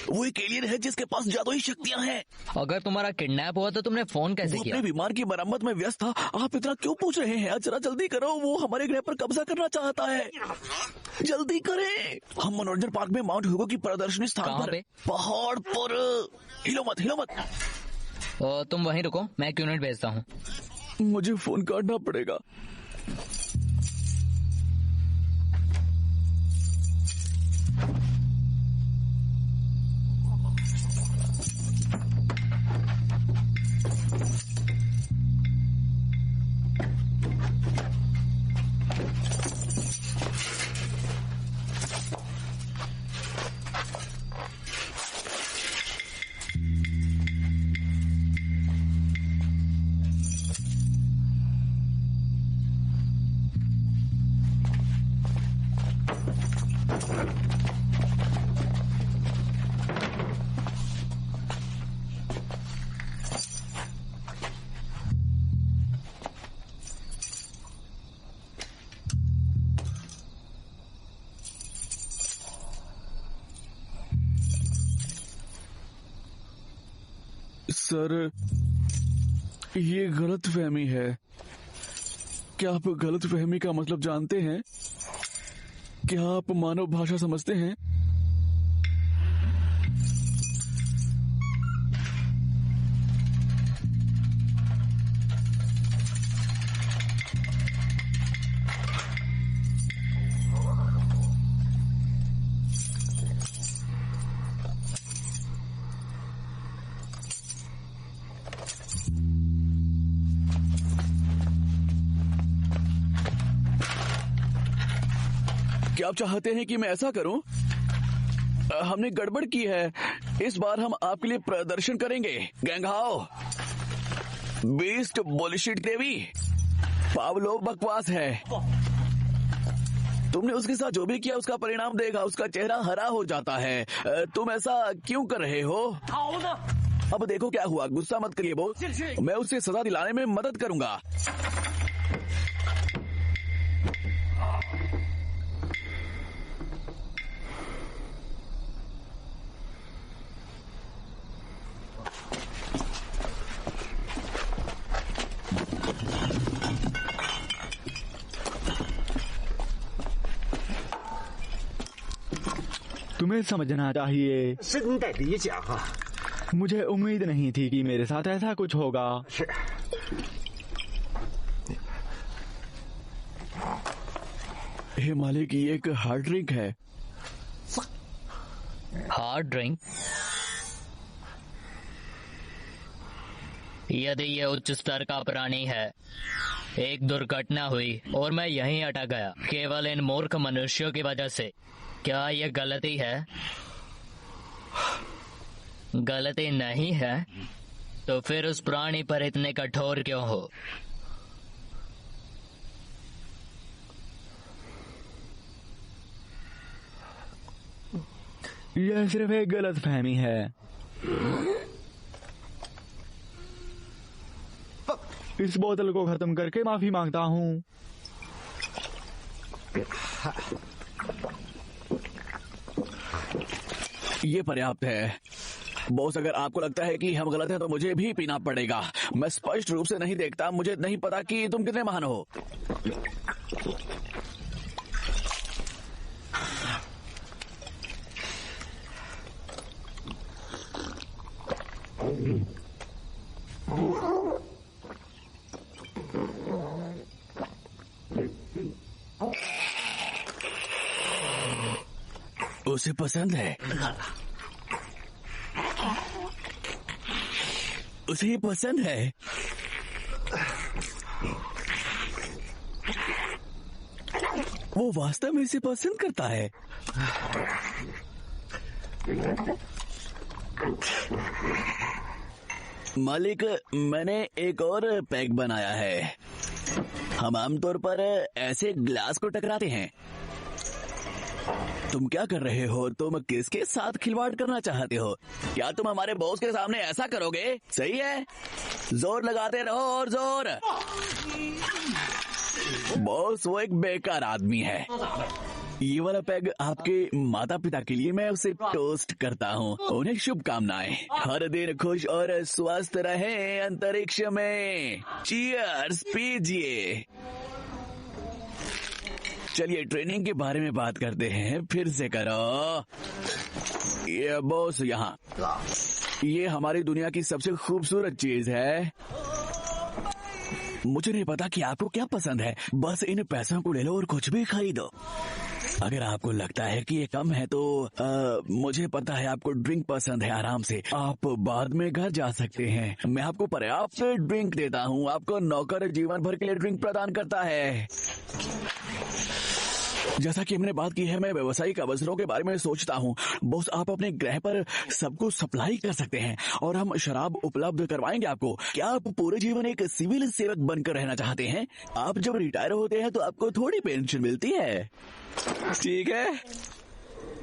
वो एक एलियन है जिसके पास जादुई शक्तियाँ हैं। अगर तुम्हारा किडनैप हुआ तो तुमने फोन कैसे किया? अपने बीमार की मरम्मत में व्यस्त था। आप इतना क्यों पूछ रहे हैं? जरा जल्दी करो, वो हमारे ग्रह पर कब्जा करना चाहता है। जल्दी करें। हम मनोरंजन पार्क में माउंट ह्यूगो की प्रदर्शनी स्थान पर, पहाड़ पर। हिलो मत, हिलो मत। तुम वहीं रुको, मैं एक यूनिट भेजता हूँ। मुझे फोन काटना पड़ेगा। सर, ये गलतफहमी है। क्या आप गलतफहमी का मतलब जानते हैं? क्या आप मानव भाषा समझते हैं? क्या आप चाहते हैं कि मैं ऐसा करूं? हमने गड़बड़ की है, इस बार हम आपके लिए प्रदर्शन करेंगे। गैंग हाओ, बीस्ट बुलशिट देवी, पावलो बकवास है। तुमने उसके साथ जो भी किया उसका परिणाम देगा, उसका चेहरा हरा हो जाता है। तुम ऐसा क्यों कर रहे हो? अब देखो क्या हुआ, गुस्सा मत करिए बॉस, मैं उसे सजा दिलाने में मदद करूंगा। तुम्हें समझना चाहिए, मुझे उम्मीद नहीं थी कि मेरे साथ ऐसा कुछ होगा। हे मालिक, ये एक हार्ड ड्रिंक है। Hard drink? यदि ये उच्च स्तर का प्राणी है, एक दुर्घटना हुई और मैं यहीं अटक गया केवल इन मूर्ख मनुष्यों की वजह से, क्या ये गलती है? गलती नहीं है तो फिर उस प्राणी पर इतने कठोर क्यों हो? यह सिर्फ एक गलतफहमी है। इस बोतल को खत्म करके माफी मांगता हूँ। ये पर्याप्त है बॉस, अगर आपको लगता है कि हम गलत हैं तो मुझे भी पीना पड़ेगा। मैं स्पष्ट रूप से नहीं देखता, मुझे नहीं पता कि तुम कितने महान हो। उसे पसंद है, उसे ये पसंद है। वो वास्तव में इसे पसंद करता है। मालिक, मैंने एक और पैक बनाया है। हम आमतौर पर ऐसे ग्लास को टकराते हैं। तुम क्या कर रहे हो? तुम किसके साथ खिलवाड़ करना चाहते हो? क्या तुम हमारे बॉस के सामने ऐसा करोगे? सही है, जोर लगाते रहो और जोर। बॉस वो एक बेकार आदमी है। ये वाला पैग आपके माता पिता के लिए मैं उसे टोस्ट करता हूँ। उन्हें शुभकामनाएं, हर दिन खुश और स्वस्थ रहें अंतरिक्ष में। चीयर्स पीजिए। चलिए ट्रेनिंग के बारे में बात करते हैं, फिर से करो। ये बॉस, यहाँ ये हमारी दुनिया की सबसे खूबसूरत चीज है। मुझे नहीं पता कि आपको क्या पसंद है, बस इन पैसों को ले लो और कुछ भी खरीदो। अगर आपको लगता है कि ये कम है तो मुझे पता है आपको ड्रिंक पसंद है। आराम से आप बाद में घर जा सकते हैं। मैं आपको पर्याप्त ड्रिंक देता हूँ। आपको नौकर जीवन भर के लिए ड्रिंक प्रदान करता है। जैसा कि हमने बात की है, मैं व्यवसायिक अवसरों के बारे में सोचता हूँ। बॉस, आप अपने ग्रह पर सबको सप्लाई कर सकते हैं और हम शराब उपलब्ध करवाएंगे आपको। क्या आप पूरे जीवन एक सिविल सेवक बनकर रहना चाहते हैं? आप जब रिटायर होते हैं तो आपको थोड़ी पेंशन मिलती है। ठीक है,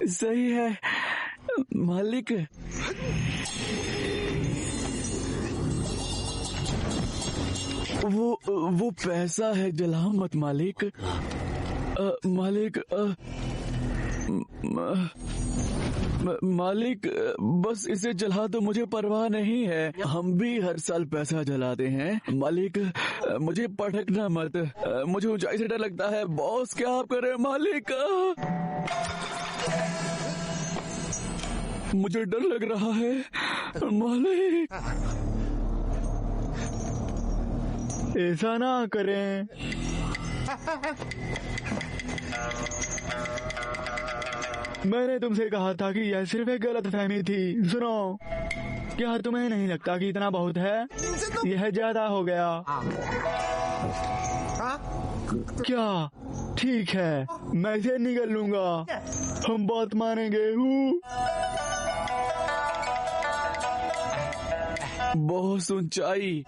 सही है मालिक। वो पैसा है, जलाओ मत मालिक। मालिक, मालिक बस इसे जला दो, मुझे परवाह नहीं है। हम भी हर साल पैसा जलाते हैं मालिक। मुझे पटकना मत, मुझे ऊंचाई से डर लगता है। बॉस, क्या आप कर रहे हैं मालिक? मुझे डर लग रहा है मालिक। ऐसा ना करें। मैंने तुमसे कहा था कि यह सिर्फ एक गलतफहमी थी। सुनो, क्या तुम्हें नहीं लगता कि इतना बहुत है? यह ज्यादा हो गया। क्या ठीक है, मैं इसे निगल लूंगा। हम बात मानेंगे। बहुत ऊंचाई।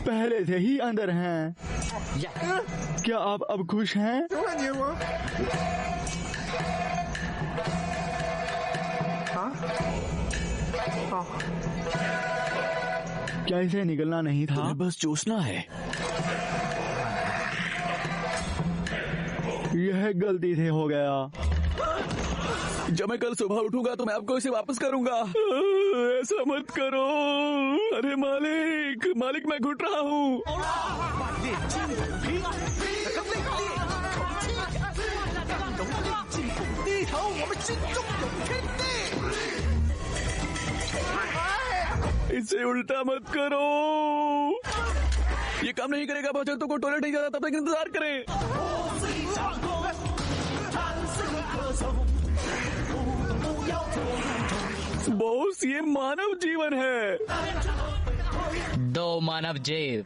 पहले से ही अंदर हैं। क्या आप अब खुश हैं? क्या इसे निकलना नहीं था? तुम्हें बस चूसना है। यह गलती से हो गया। जब मैं कल सुबह उठूंगा तो मैं आपको इसे वापस करूंगा। ऐसा मत करो। अरे मालिक, मालिक मैं घुट रहा हूँ। इसे उल्टा मत करो। ये काम नहीं करेगा। बच्चों को टॉयलेट नहीं जाता तब तक इंतजार करें। बॉस, ये मानव जीवन है। 2 मानव जीव।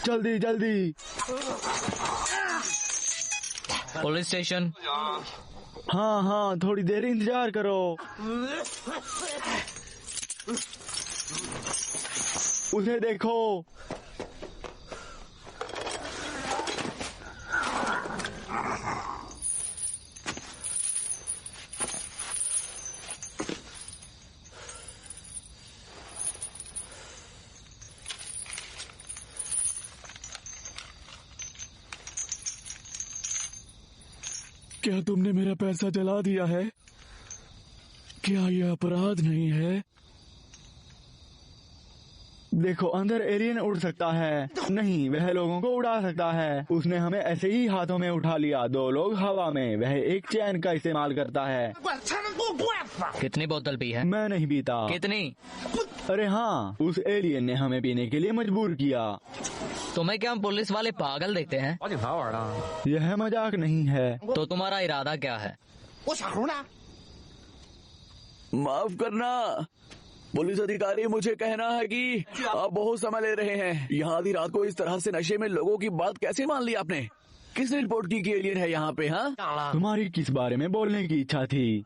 जल्दी जल्दी। Police station. हाँ हाँ, थोड़ी देर इंतजार करो। उसे देखो। क्या तुमने मेरा पैसा जला दिया है? क्या यह अपराध नहीं है? देखो, अंदर एलियन उड़ सकता है। नहीं, वह लोगों को उड़ा सकता है। उसने हमें ऐसे ही हाथों में उठा लिया। 2 लोग हवा में। वह एक चैन का इस्तेमाल करता है। कितनी बोतल पी है? मैं नहीं पीता। कितनी? अरे हाँ, उस एलियन ने हमें पीने के लिए मजबूर किया। तुम्हें क्या पुलिस वाले पागल देखते हैं? यह मजाक नहीं है। तो तुम्हारा इरादा क्या है? माफ करना पुलिस अधिकारी, मुझे कहना है कि आप बहुत समय ले रहे हैं। यहाँ आधी रात को इस तरह से नशे में लोगों की बात कैसे मान ली आपने? किसने रिपोर्ट की कि एलियन है यहाँ पे? हाँ, तुम्हारी किस बारे में बोलने की इच्छा थी?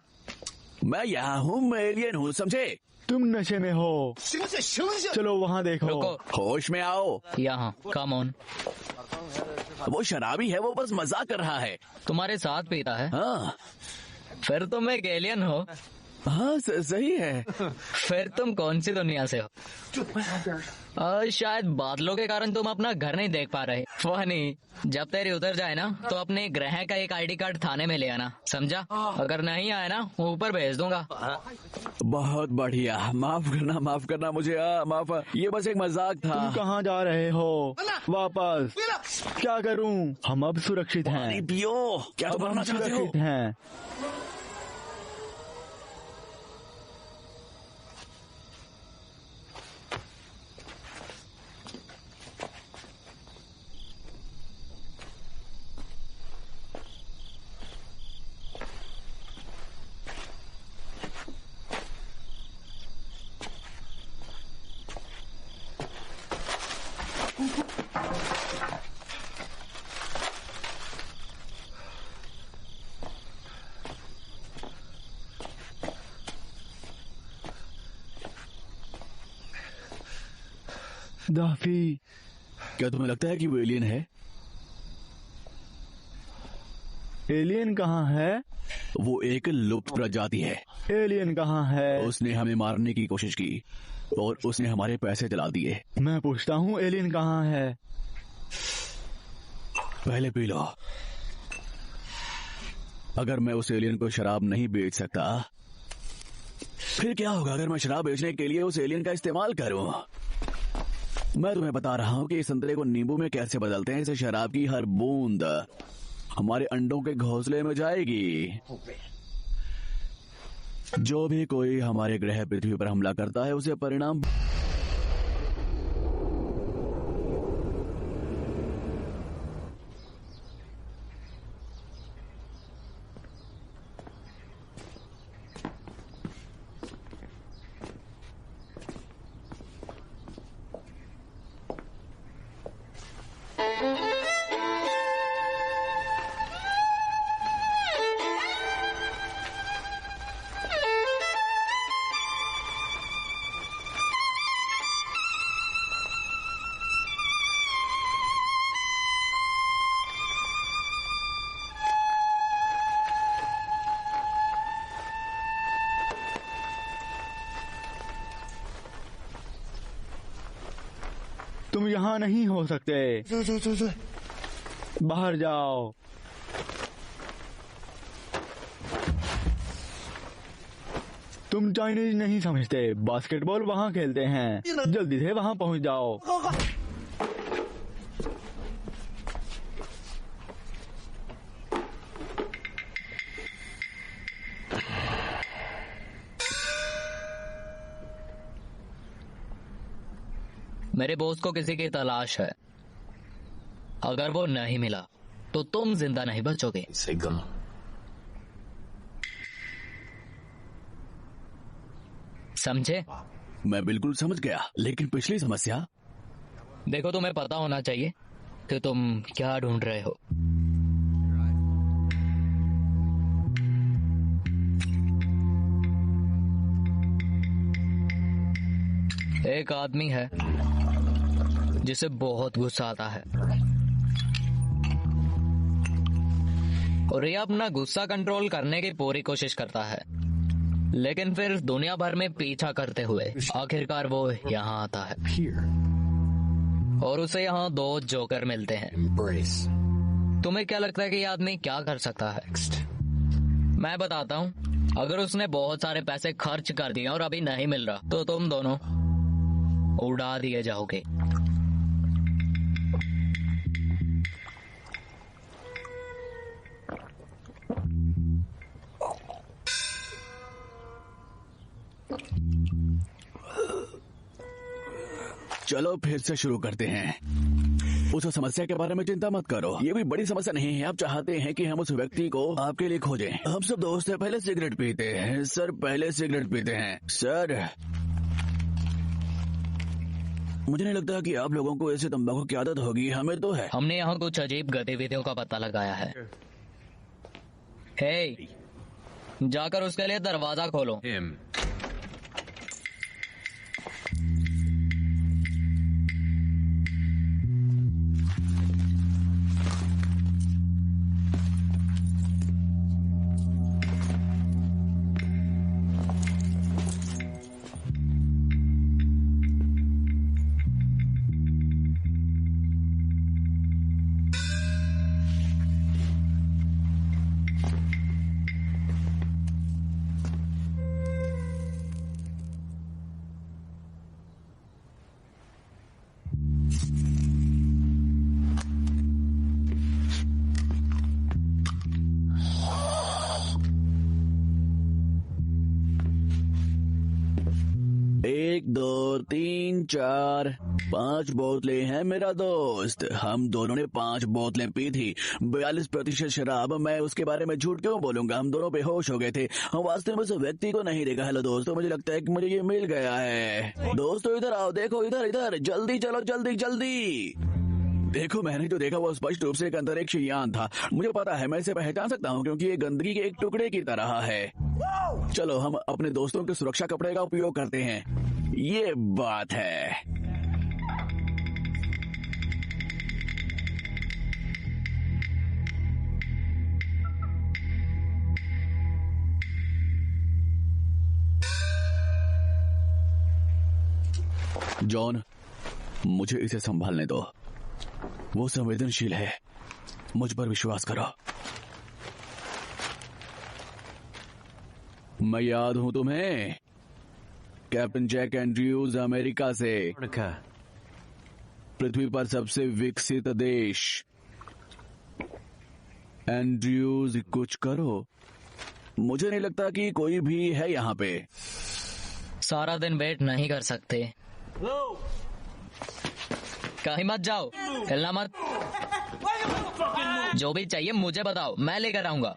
मैं यहाँ हूँ, मैं एलियन हूँ, समझे? तुम नशे में हो। चलो वहाँ देखो। रुको। होश में आओ। यहाँ कम ऑन। वो शराबी है, वो बस मजाक कर रहा है। तुम्हारे साथ पीता है? हाँ। फिर तुम एक एलियन हो। हाँ सही है। फिर तुम कौन सी दुनिया से हो? शायद बादलों के कारण तुम अपना घर नहीं देख पा रहे। फनी, जब तेरी उतर जाए ना तो अपने ग्रह का एक ID कार्ड थाने में ले आना, समझा? अगर नहीं आया ना, ऊपर भेज दूंगा। बहुत बढ़िया। माफ करना मुझे। माफ। ये बस एक मजाक था। तुम कहाँ जा रहे हो? वापस। क्या करूँ? हम अब सुरक्षित हैं। पियो। क्या तुम बनना चाहते हो? सुरक्षित हैं। दाफी, क्या तुम्हें लगता है कि वो एलियन है? एलियन कहाँ है? वो एक लुप्त प्रजाति है। एलियन कहाँ है? उसने हमें मारने की कोशिश की और उसने हमारे पैसे जला दिए। मैं पूछता हूँ, एलियन कहाँ है? पहले पी लो। अगर मैं उस एलियन को शराब नहीं बेच सकता फिर क्या होगा अगर मैं शराब बेचने के लिए उस एलियन का इस्तेमाल करूं? मैं तुम्हें बता रहा हूं कि इस संतरे को नींबू में कैसे बदलते हैं। इसे शराब की हर बूंद हमारे अंडों के घोंसले में जाएगी। जो भी कोई हमारे ग्रह पृथ्वी पर हमला करता है उसे परिणाम तुम यहाँ नहीं हो सकते। बाहर जाओ। तुम चाइनीज नहीं समझते। बास्केटबॉल वहाँ खेलते हैं। जल्दी से वहाँ पहुँच जाओ। मेरे बॉस को किसी की तलाश है। अगर वो नहीं मिला तो तुम जिंदा नहीं बचोगे। समझे? मैं बिल्कुल समझ गया, लेकिन पिछली समस्या? देखो, तुम्हें पता होना चाहिए कि तुम क्या ढूंढ रहे हो। एक आदमी है जिसे बहुत गुस्सा आता है और ये अपना गुस्सा कंट्रोल करने की पूरी कोशिश करता है, लेकिन फिर दुनिया भर में पीछा करते हुए आखिरकार वो यहाँ आता है और उसे यहाँ 2 जोकर मिलते हैं। तुम्हें क्या लगता है कि ये आदमी क्या कर सकता है? मैं बताता हूँ। अगर उसने बहुत सारे पैसे खर्च कर दिए और अभी नहीं मिल रहा तो तुम दोनों उड़ा दिए जाओगे। चलो फिर से शुरू करते हैं। उस समस्या के बारे में चिंता मत करो, ये कोई बड़ी समस्या नहीं है। आप चाहते हैं कि हम उस व्यक्ति को आपके लिए खोजें। हम सब दोस्त हैं, पहले सिगरेट पीते हैं। सर, पहले सिगरेट पीते हैं। सर, मुझे नहीं लगता कि आप लोगों को ऐसे तंबाकू की आदत होगी। हमें तो है। हमने यहाँ कुछ अजीब गतिविधियों का पता लगाया है। हे, जाकर उसके लिए दरवाजा खोलो। एक, 2, 3, 4, 5 बोतलें हैं मेरा दोस्त। हम दोनों ने 5 बोतलें पी थी। 42% शराब। मैं उसके बारे में झूठ क्यों बोलूंगा? हम दोनों बेहोश हो गए थे। हम वास्तव में उस व्यक्ति को नहीं देखा। हेलो दोस्तों, मुझे लगता है कि मुझे ये मिल गया है। दोस्तों इधर आओ, देखो इधर इधर, जल्दी चलो, जल्दी जल्दी। देखो, मैंने जो देखा वो स्पष्ट रूप से एक अंतरिक्ष यान था। मुझे पता है, मैं इसे पहचान सकता हूँ क्योंकि ये गंदगी के एक टुकड़े की तरह है। चलो हम अपने दोस्तों के सुरक्षा कपड़े का उपयोग करते हैं। ये बात है। जॉन, मुझे इसे संभालने दो। वो संवेदनशील है, मुझ पर विश्वास करो। मैं याद हूं तुम्हें? कैप्टन जैक एंड्रयूज अमेरिका से, पृथ्वी पर सबसे विकसित देश। एंड्रयूज कुछ करो, मुझे नहीं लगता कि कोई भी है यहाँ पे। सारा दिन वेट नहीं कर सकते, कहीं मत जाओ, हिलना मत। जो भी चाहिए मुझे बताओ, मैं लेकर आऊंगा।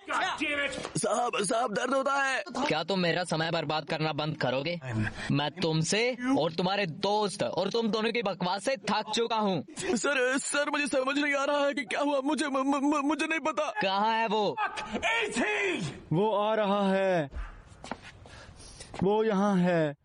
साहब दर्द होता है। क्या तुम मेरा समय बर्बाद करना बंद करोगे? मैं तुमसे और तुम्हारे दोस्त और तुम दोनों की बकवास से थक चुका हूँ। सर मुझे समझ नहीं आ रहा है कि क्या हुआ। मुझे नहीं पता। कहाँ है वो? वो आ रहा है, वो यहाँ है।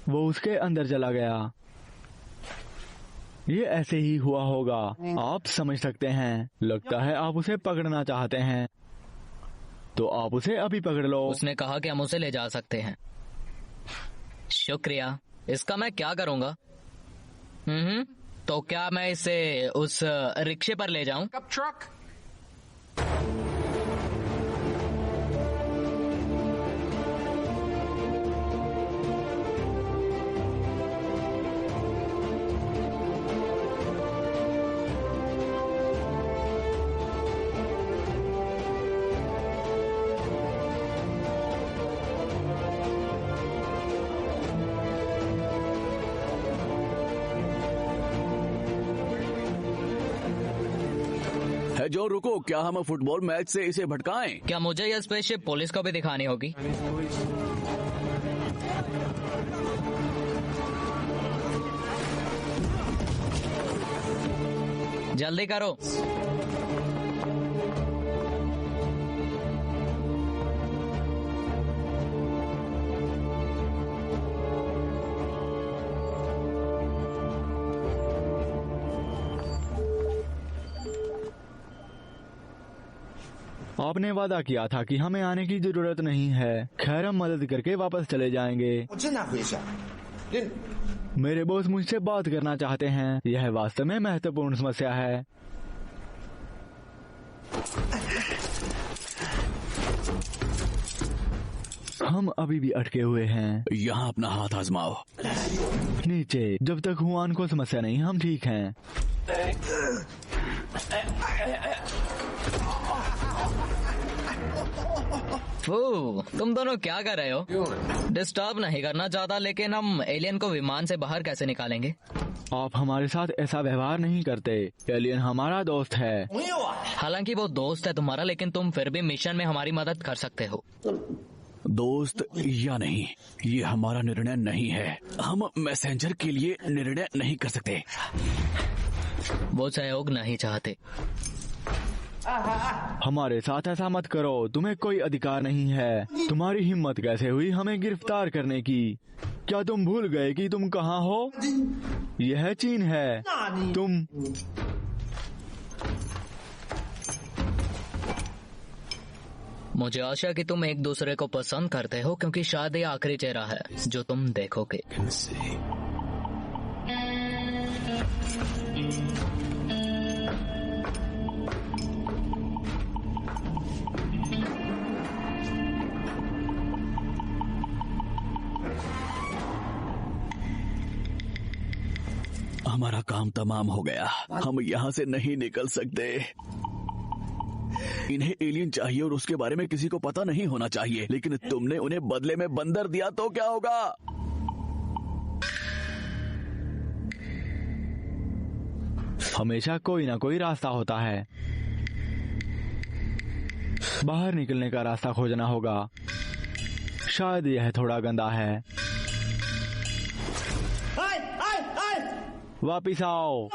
वो उसके अंदर चला गया। ये ऐसे ही हुआ होगा, आप समझ सकते हैं। लगता है आप उसे पकड़ना चाहते हैं, तो आप उसे अभी पकड़ लो। उसने कहा कि हम उसे ले जा सकते हैं। शुक्रिया। इसका मैं क्या करूंगा? तो क्या मैं इसे उस रिक्शे पर ले जाऊं? जो रुको, क्या हम फुटबॉल मैच से इसे भटकाएं? क्या मुझे यह स्पेसशिप पुलिस को भी दिखानी होगी? जल्दी करो। आपने वादा किया था कि हमें आने की जरूरत नहीं है। खैर, हम मदद करके वापस चले जाएंगे। मेरे बॉस मुझसे बात करना चाहते हैं। यह वास्तव में महत्वपूर्ण समस्या है। हम अभी भी अटके हुए हैं। यहाँ अपना हाथ आजमाओ। नीचे। जब तक हुआन को समस्या नहीं, हम ठीक हैं। तुम दोनों क्या कर रहे हो? डिस्टर्ब नहीं करना चाहता, लेकिन हम एलियन को विमान से बाहर कैसे निकालेंगे? आप हमारे साथ ऐसा व्यवहार नहीं करते। एलियन हमारा दोस्त है। हालांकि वो दोस्त है तुम्हारा, लेकिन तुम फिर भी मिशन में हमारी मदद कर सकते हो। दोस्त या नहीं, ये हमारा निर्णय नहीं है। हम मैसेंजर के लिए निर्णय नहीं कर सकते। वो सहयोग नहीं चाहते। हमारे साथ ऐसा मत करो। तुम्हें कोई अधिकार नहीं है। तुम्हारी हिम्मत कैसे हुई हमें गिरफ्तार करने की? क्या तुम भूल गए कि तुम कहाँ हो? यह चीन है। तुम मुझे आशा कि तुम एक दूसरे को पसंद करते हो, क्योंकि शायद ये आखिरी चेहरा है जो तुम देखोगे। हमारा काम तमाम हो गया, हम यहाँ से नहीं निकल सकते। इन्हें एलियन चाहिए और उसके बारे में किसी को पता नहीं होना चाहिए, लेकिन तुमने उन्हें बदले में बंदर दिया तो क्या होगा? हमेशा कोई ना कोई रास्ता होता है। बाहर निकलने का रास्ता खोजना होगा। शायद यह थोड़ा गंदा है। वापिस आओ।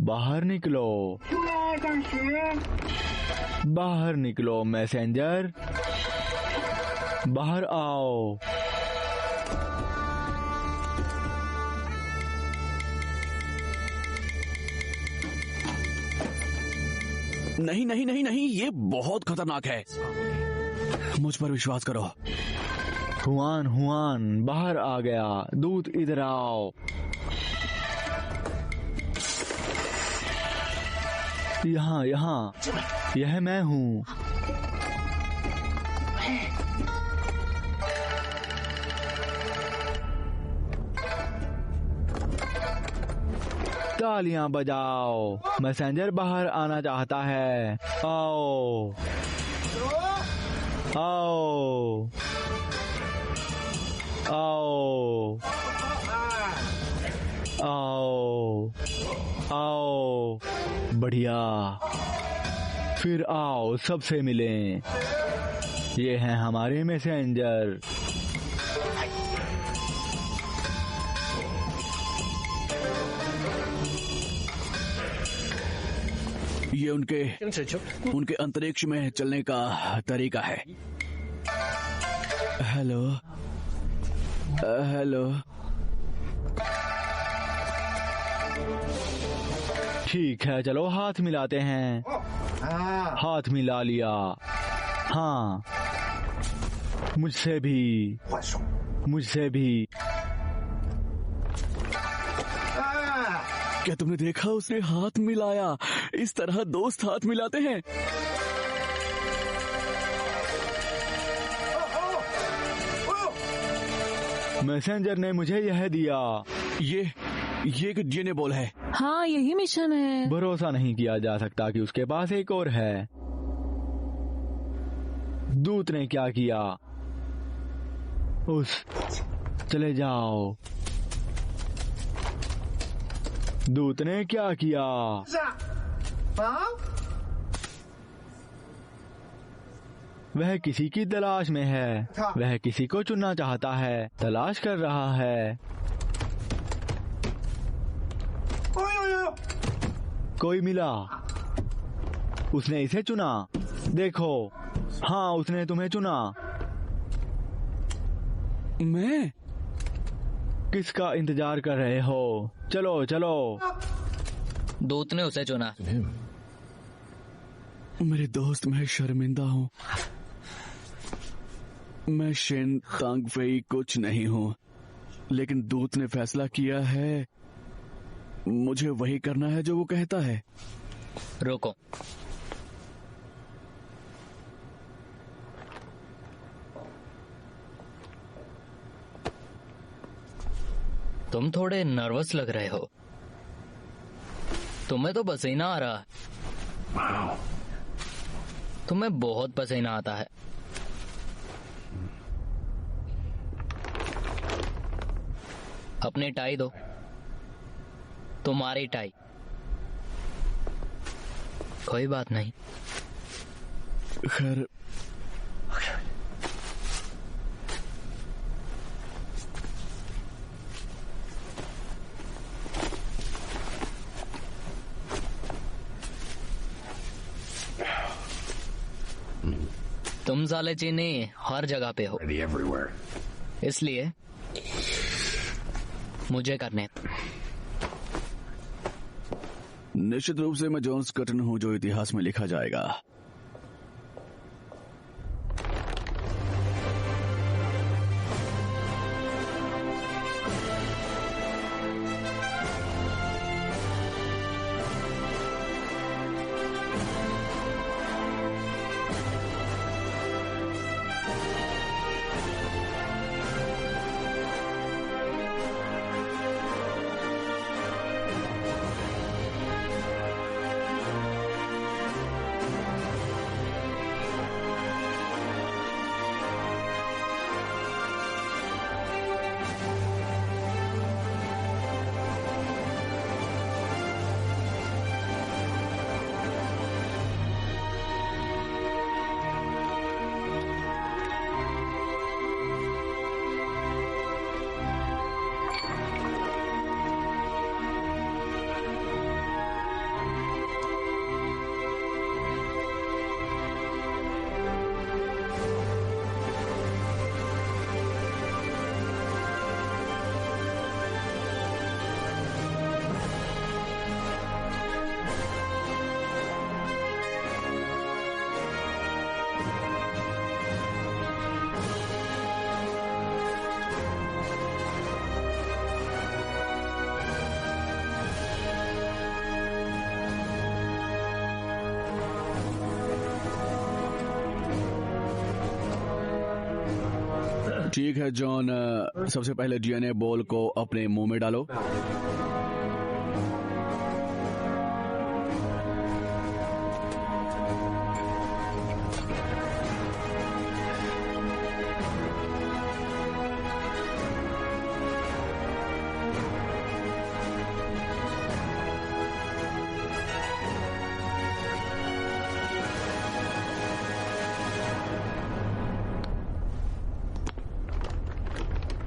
बाहर निकलो, बाहर निकलो मैसेंजर, बाहर आओ। नहीं नहीं नहीं नहीं, ये बहुत खतरनाक है। मुझ पर विश्वास करो। हुआन हुआन बाहर आ गया। दूत इधर आओ। यहाँ यहाँ, यह मैं हूँ। तालियां बजाओ, मैसेंजर बाहर आना चाहता है। आओ आओ आओ आओ आओ। बढ़िया, फिर आओ सबसे मिलें। ये हैं हमारे मैसेंजर। ये उनके अंतरिक्ष में चलने का तरीका है। Hello hello. ठीक है, चलो हाथ मिलाते हैं। हाथ मिला लिया। हाँ, मुझसे भी, मुझसे भी। क्या तुमने देखा? उसने हाथ मिलाया। इस तरह दोस्त हाथ मिलाते हैं। मैसेंजर ने मुझे यह दिया। ये जेनेबल है। हाँ, यही मिशन है। भरोसा नहीं किया जा सकता कि उसके पास एक और है। दूत ने क्या किया? चले जाओ। दूत ने क्या किया? वह किसी की तलाश में है। वह किसी को चुनना चाहता है, तलाश कर रहा है। कोई मिला, उसने इसे चुना। देखो, हाँ, उसने तुम्हें चुना। मैं? किसका इंतजार कर रहे हो? चलो चलो। दूत ने उसे चुना। मेरे दोस्त, मैं शर्मिंदा हूँ। मैं शेन तांगफेई कुछ नहीं हूँ, लेकिन दूत ने फैसला किया है, मुझे वही करना है जो वो कहता है। रोको। तुम थोड़े नर्वस लग रहे हो। तुम्हें तो पसीना आ रहा है। तुम्हें बहुत पसीना आता है। अपनी टाई दो। तुम्हारी टाई। कोई बात नहीं। खैर, तुम साले चीनी हर जगह पे हो, इसलिए मुझे करने। निश्चित रूप से मैं जॉन्स कटन हूँ जो इतिहास में लिखा जाएगा। ठीक है जॉन, सबसे पहले डीएनए बॉल को अपने मुंह में डालो।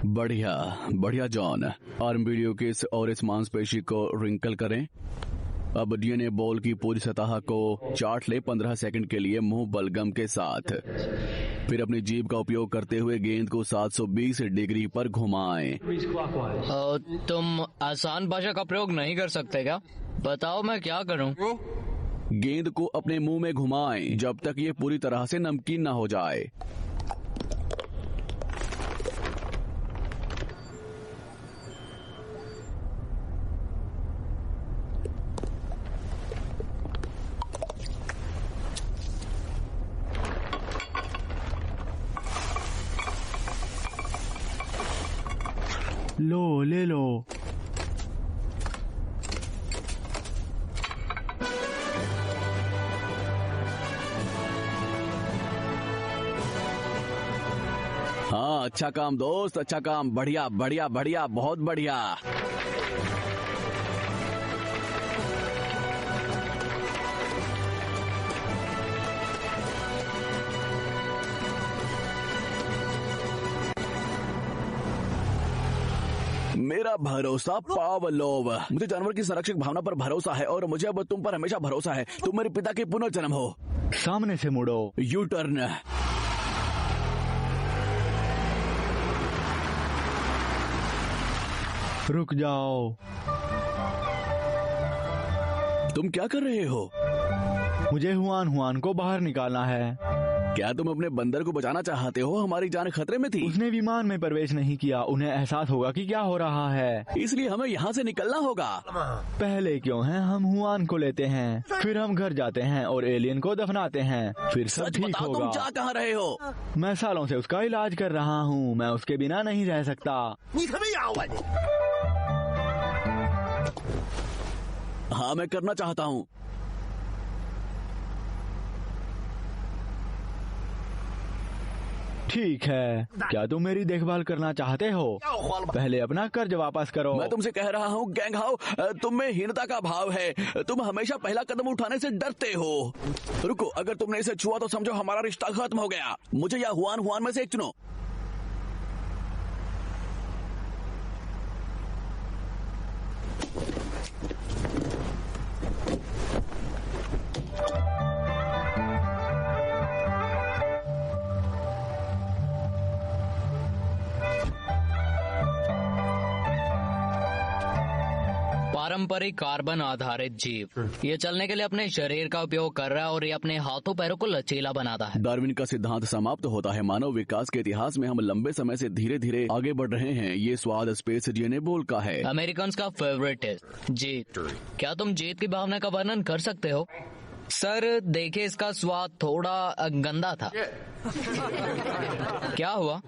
बढ़िया बढ़िया जॉन, आर्म वीडियो के और इस मांसपेशी को रिंकल करें। अब डीएनए बॉल की पूरी सतह को चाट ले 15 सेकंड के लिए मुंह बलगम के साथ। फिर अपनी जीभ का उपयोग करते हुए गेंद को 720 डिग्री पर घुमाएं। तुम आसान भाषा का प्रयोग नहीं कर सकते क्या? बताओ मैं क्या करूं? गेंद को अपने मुंह में घुमाएं जब तक ये पूरी तरह से नमकीन ना हो जाए। लो, ले लो। हाँ, अच्छा काम दोस्त, अच्छा काम, बढ़िया बढ़िया बढ़िया, बहुत बढ़िया। मेरा भरोसा पावलोव। मुझे जानवर की संरक्षक भावना पर भरोसा है और मुझे अब तुम पर हमेशा भरोसा है। तुम मेरे पिता के पुनर्जन्म हो। सामने से मुड़ो। U turn. रुक जाओ। तुम क्या कर रहे हो? मुझे हुआन को बाहर निकालना है। क्या तुम अपने बंदर को बचाना चाहते हो? हमारी जान खतरे में थी। उसने विमान में प्रवेश नहीं किया। उन्हें एहसास होगा कि क्या हो रहा है, इसलिए हमें यहाँ से निकलना होगा। पहले क्यों है, हम हुआन को लेते हैं, फिर हम घर जाते हैं और एलियन को दफनाते हैं, फिर सब ठीक होगा। तुम जा कहाँ रहे हो? मैं सालों से उसका इलाज कर रहा हूँ। मैं उसके बिना नहीं रह सकता। हाँ, मैं करना चाहता हूँ। ठीक है, क्या तुम मेरी देखभाल करना चाहते हो? पहले अपना कर्ज वापस करो। मैं तुमसे कह रहा हूँ गैंग हाउ, तुम में हीनता का भाव है। तुम हमेशा पहला कदम उठाने से डरते हो। रुको, अगर तुमने इसे छुआ तो समझो हमारा रिश्ता खत्म हो गया। मुझे या हुआन में से एक चुनो। पारंपरिक कार्बन आधारित जीव ये चलने के लिए अपने शरीर का उपयोग कर रहा है और ये अपने हाथों पैरों को लचीला बनाता है। डार्विन का सिद्धांत समाप्त होता है। मानव विकास के इतिहास में हम लंबे समय से धीरे धीरे आगे बढ़ रहे हैं। ये स्वाद स्पेस डीएनए बोल का है। अमेरिकन का फेवरेट है जीत। क्या तुम जीत की भावना का वर्णन कर सकते हो? सर देखिए, इसका स्वाद थोड़ा गंदा था। क्या हुआ?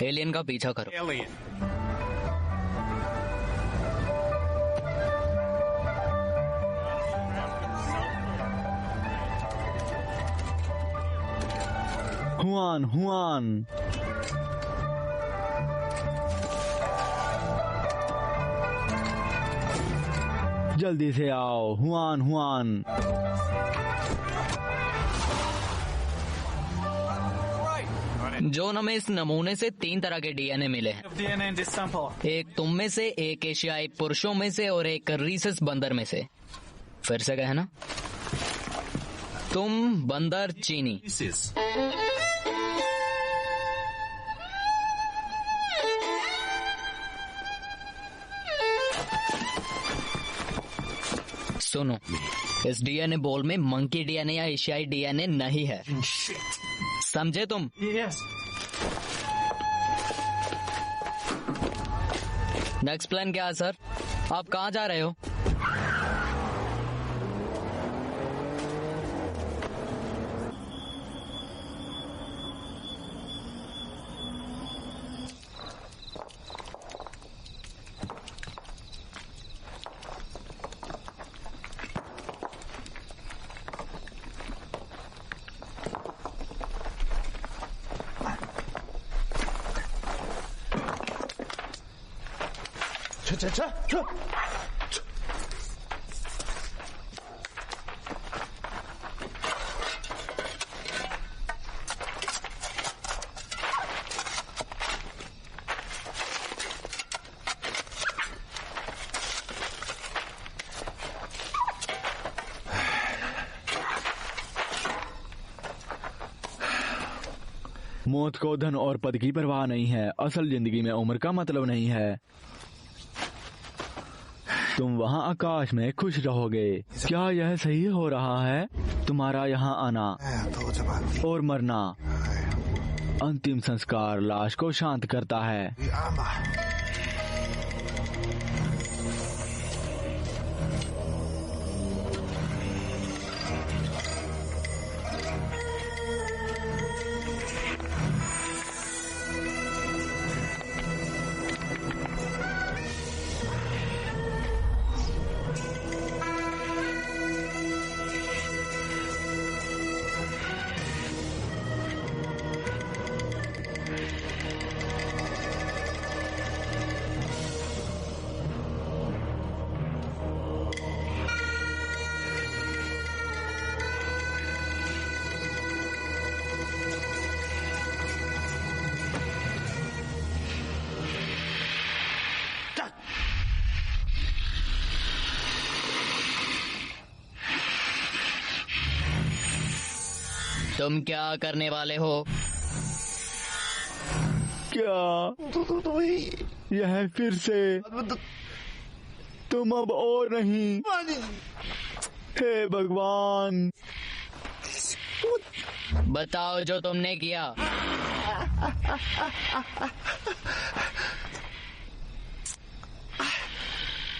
एलियन का पीछा करो। हुआन जल्दी से आओ। हुआन जोन, हमें इस नमूने से 3 तरह के डीएनए मिले हैं। एक तुम में से, एक एशियाई पुरुषों में से और एक रीसस बंदर में से। फिर से कहना। तुम, बंदर, चीनी। सुनो, इस डीएनए बॉल में मंकी डीएनए या एशियाई डीएनए नहीं है। समझे तुम? नेक्स्ट प्लान क्या है सर? आप कहाँ जा रहे हो? मौत को धन और पद की परवाह नहीं है। असल जिंदगी में उम्र का मतलब नहीं है। तुम वहाँ आकाश में खुश रहोगे। क्या यह सही हो रहा है? तुम्हारा यहाँ आना और मरना। अंतिम संस्कार लाश को शांत करता है। तुम क्या करने वाले हो? क्या यह फिर से? तुम अब और नहीं। हे भगवान, बताओ जो तुमने किया।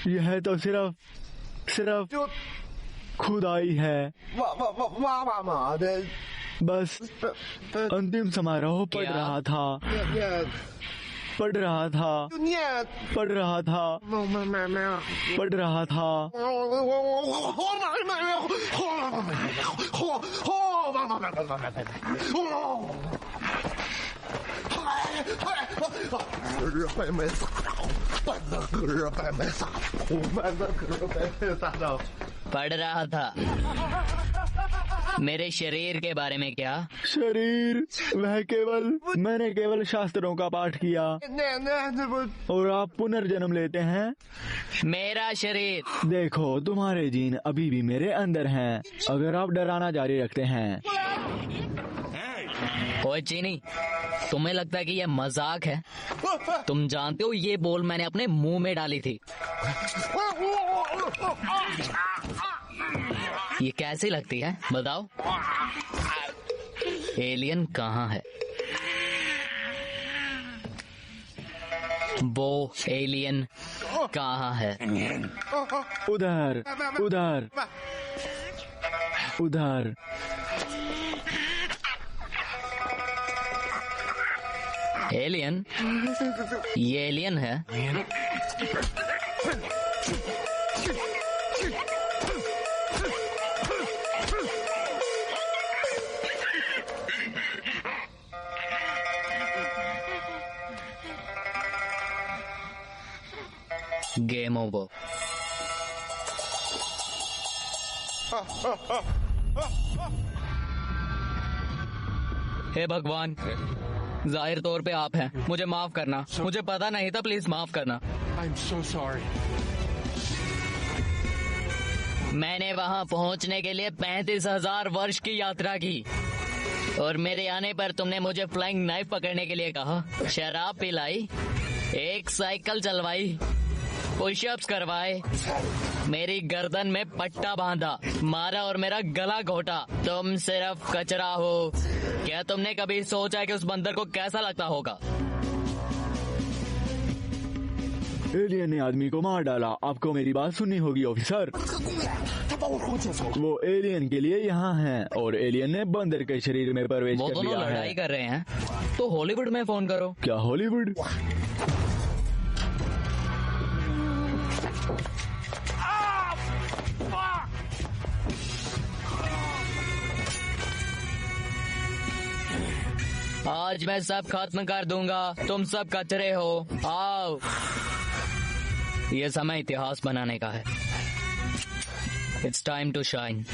यह तो सिर्फ खुदाई है। बस अंतिम समारोह पढ़ रहा था। पढ़ रहा था मेरे शरीर के बारे में। क्या शरीर? मैंने केवल शास्त्रों का पाठ किया और आप पुनर्जन्म लेते हैं। मेरा शरीर। देखो, तुम्हारे जीन अभी भी मेरे अंदर हैं। अगर आप डराना जारी रखते हैं। ओए चीनी, तुम्हें लगता है कि यह मजाक है? तुम जानते हो ये बोल मैंने अपने मुंह में डाली थी। ये कैसी लगती है बताओ? एलियन कहाँ है? वो एलियन कहाँ है? उधर। एलियन? ये एलियन है? Game over. हे भगवान, जाहिर तौर पे आप हैं। मुझे माफ करना। मुझे पता नहीं था, प्लीज माफ करना। I'm so sorry. मैंने वहां पहुंचने के लिए 35,000 वर्ष की यात्रा की और मेरे आने पर तुमने मुझे फ्लाइंग नाइफ पकड़ने के लिए कहा, शराब पिलाई, एक साइकिल चलवाई, पुशअप्स करवाए, मेरी गर्दन में पट्टा बांधा, मारा और मेरा गला घोटा। तुम सिर्फ कचरा हो। क्या तुमने कभी सोचा है कि उस बंदर को कैसा लगता होगा? एलियन ने आदमी को मार डाला। आपको मेरी बात सुननी होगी ऑफिसर। वो एलियन के लिए यहाँ हैं और एलियन ने बंदर के शरीर में प्रवेश कर लिया है। वो दोनों लड़ाई कर रहे हैं तो हॉलीवुड में फोन करो। क्या हॉलीवुड? आज मैं सब खत्म कर दूंगा। तुम सब कचरे हो। आओ, ये समय इतिहास बनाने का है। It's time to shine.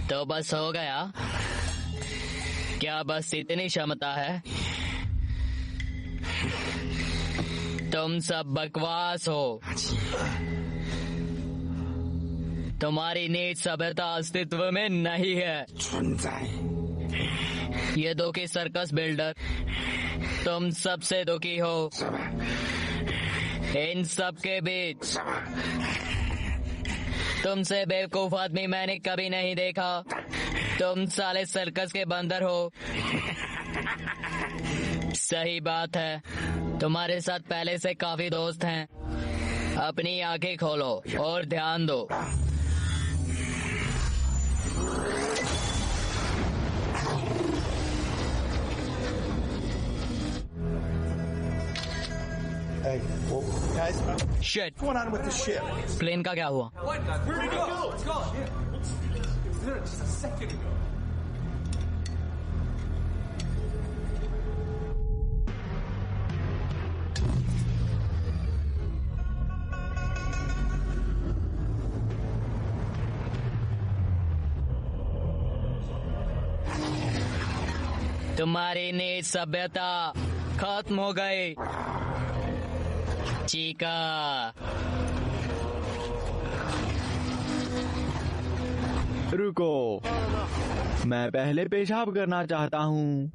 तो बस हो गया? क्या बस इतनी क्षमता है? तुम सब बकवास हो। तुम्हारी नीच सभ्यता अस्तित्व में नहीं है। ये दो के सर्कस बिल्डर तुम सबसे दुखी हो। इन सब के बीच तुमसे बेवकूफ आदमी मैंने कभी नहीं देखा। तुम साले सर्कस के बंदर हो। सही बात है, तुम्हारे साथ पहले से काफी दोस्त हैं। अपनी आंखें खोलो और ध्यान दो। Hey, well, guys, Shit, what's going on with the ship? Plane का क्या हुआ? Where'd it go? It's gone. Yeah. It was there just a second ago. तुम्हारी नीच सभ्यता खत्म हो गई। चीका, रुको, मैं पहले पेशाब करना चाहता हूँ।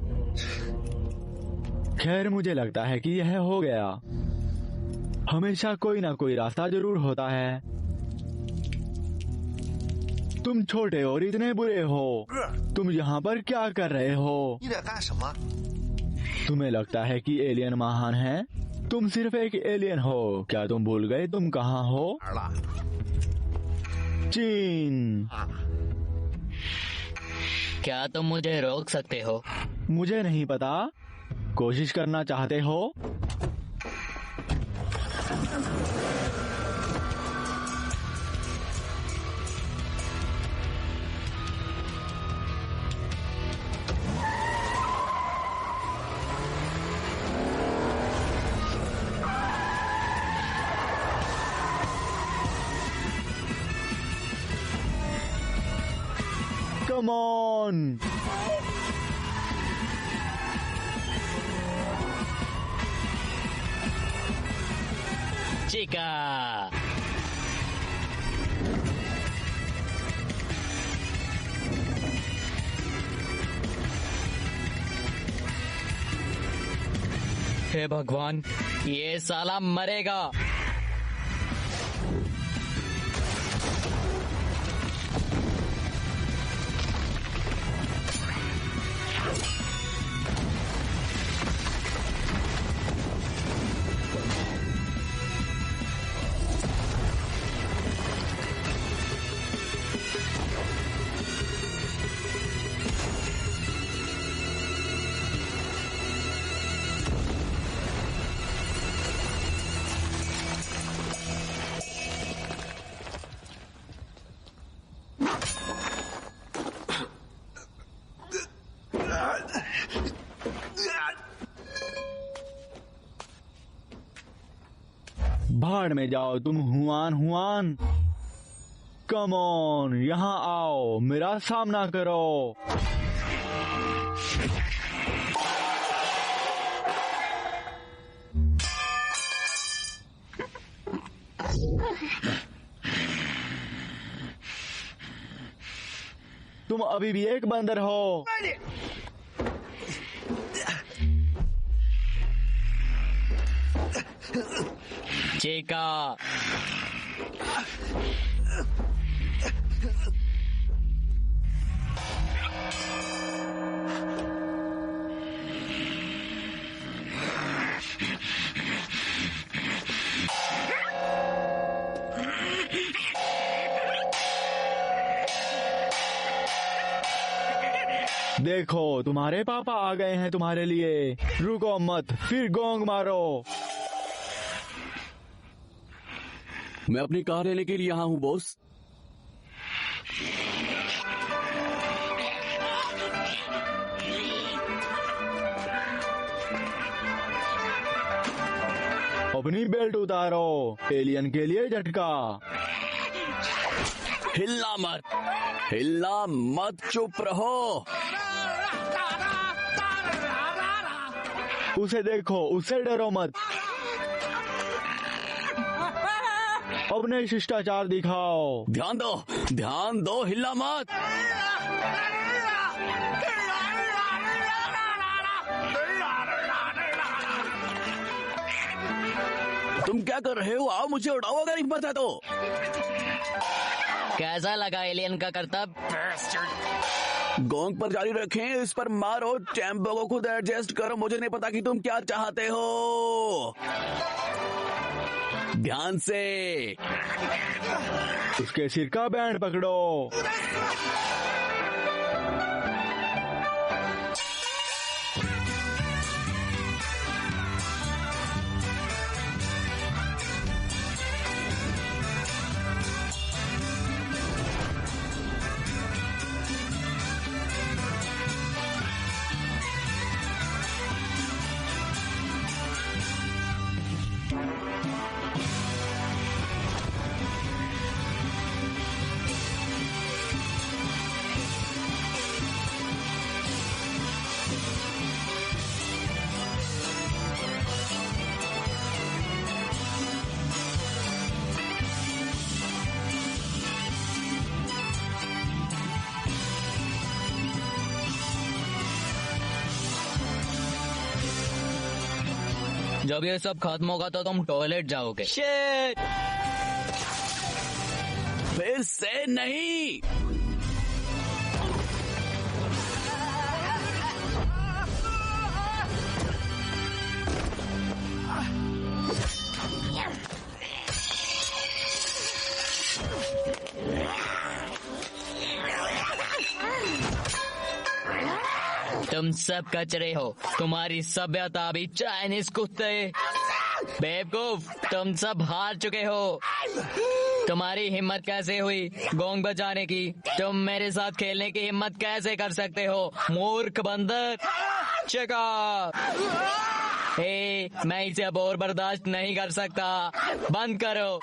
खैर, मुझे लगता है कि यह हो गया। हमेशा कोई ना कोई रास्ता जरूर होता है। तुम छोटे और इतने बुरे हो। तुम यहाँ पर क्या कर रहे हो? 你在干什么？ तुम्हें लगता है कि एलियन महान है? तुम सिर्फ एक एलियन हो। क्या तुम भूल गए तुम कहाँ हो? 哪儿了？ चीन। क्या तुम मुझे रोक सकते हो? मुझे नहीं पता। कोशिश करना चाहते हो? Come on! चीका, हे भगवान, ये साला मरेगा। भाड़ में जाओ तुम हुआन। कम ऑन, यहाँ आओ, मेरा सामना करो। तुम अभी भी एक बंदर हो। चीका, देखो, तुम्हारे पापा आ गए हैं तुम्हारे लिए। रुको मत, फिर गोंग मारो। मैं अपनी कार लेने के लिए यहाँ हूँ बॉस। अपनी बेल्ट उतारो, एलियन के लिए झटका। हिलना मत, चुप रहो। उसे देखो, उससे डरो मत। अपने शिष्टाचार दिखाओ। ध्यान दो, हिलना मत। तुम क्या कर रहे हो? आओ मुझे उड़ाओ अगर हिम्मत है तो। कैसा लगा एलियन का करतब? गोंग पर जारी रखें, इस पर मारो, टेम्पो को खुद एडजस्ट करो। मुझे नहीं पता कि तुम क्या चाहते हो। ध्यान से। उसके सिर का बैंड पकड़ो। जब ये सब खत्म होगा तो तुम टॉयलेट जाओगे। फिर से नहीं। तुम सब कचरे हो, तुम्हारी सभ्यता भी चाइनीज कुत्ते। बेवकूफ, तुम सब हार चुके हो। तुम्हारी हिम्मत कैसे हुई गोंग बजाने की? तुम मेरे साथ खेलने की हिम्मत कैसे कर सकते हो, मूर्ख बंदर? चेका। मैं इसे अब और बर्दाश्त नहीं कर सकता। बंद करो।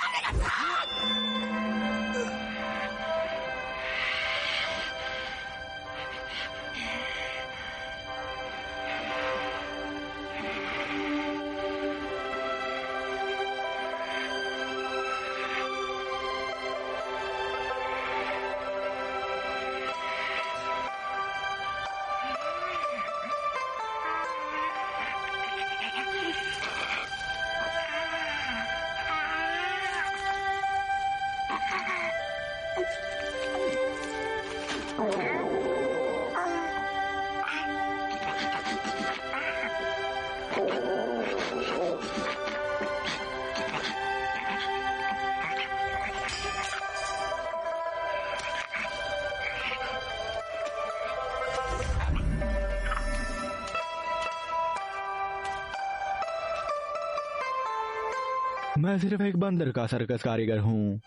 मैं सिर्फ एक बंदर का सर्कस कारीगर हूँ।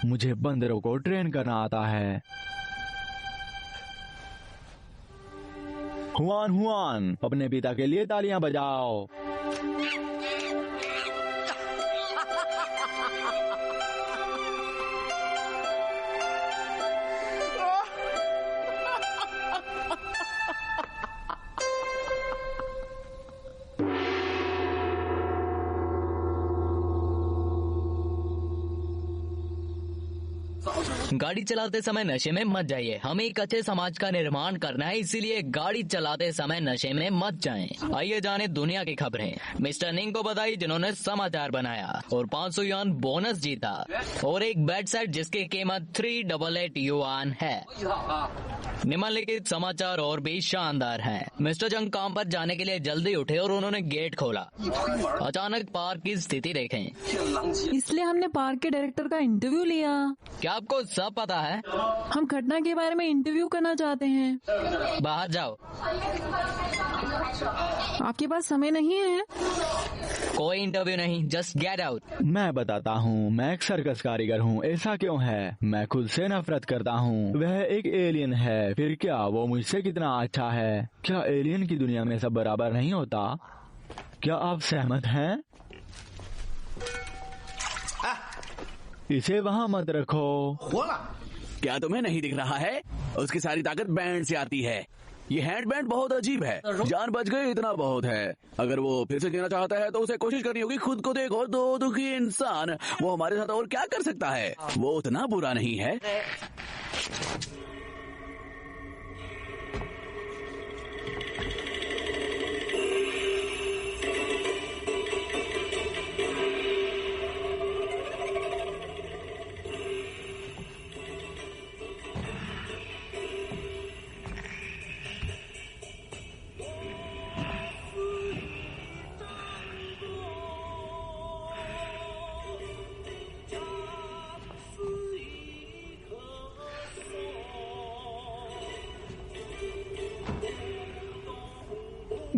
मुझे बंदरों को ट्रेन करना आता है। हुआन हुआन, अपने पिता के लिए तालियां बजाओ। गाड़ी चलाते समय नशे में मत जाइए। हमें एक अच्छे समाज का निर्माण करना है, इसीलिए गाड़ी चलाते समय नशे में मत जाएं। आइए जाने दुनिया की खबरें। मिस्टर निंग को बधाई जिन्होंने समाचार बनाया और 500 युआन बोनस जीता और एक बेड सेट जिसकी कीमत 388 युआन है। निम्नलिखित समाचार और भी शानदार हैं। मिस्टर जंग काम पर जाने के लिए जल्दी उठे और उन्होंने गेट खोला। अचानक पार्क की स्थिति देखें। इसलिए हमने पार्क के डायरेक्टर का इंटरव्यू लिया। क्या आपको सब पता है? हम घटना के बारे में इंटरव्यू करना चाहते हैं। बाहर जाओ। आपके पास समय नहीं है? कोई इंटरव्यू नहीं, जस्ट गेट आउट। मैं बताता हूँ, मैं एक सर्कस कारीगर हूँ। ऐसा क्यों है? मैं खुद से नफरत करता हूँ। वह एक एलियन है, फिर क्या वो मुझसे कितना अच्छा है? क्या एलियन की दुनिया में सब बराबर नहीं होता? क्या आप सहमत हैं? इसे वहाँ मत रखो। क्या तुम्हें नहीं दिख रहा है? उसकी सारी ताकत बैंड से आती है। ये हैंड बैंड बहुत अजीब है। जान बच गई, इतना बहुत है। अगर वो फिर से जीना चाहता है तो उसे कोशिश करनी होगी। खुद को देखो, दो दुखी इंसान, वो हमारे साथ और क्या कर सकता है? वो उतना बुरा नहीं है।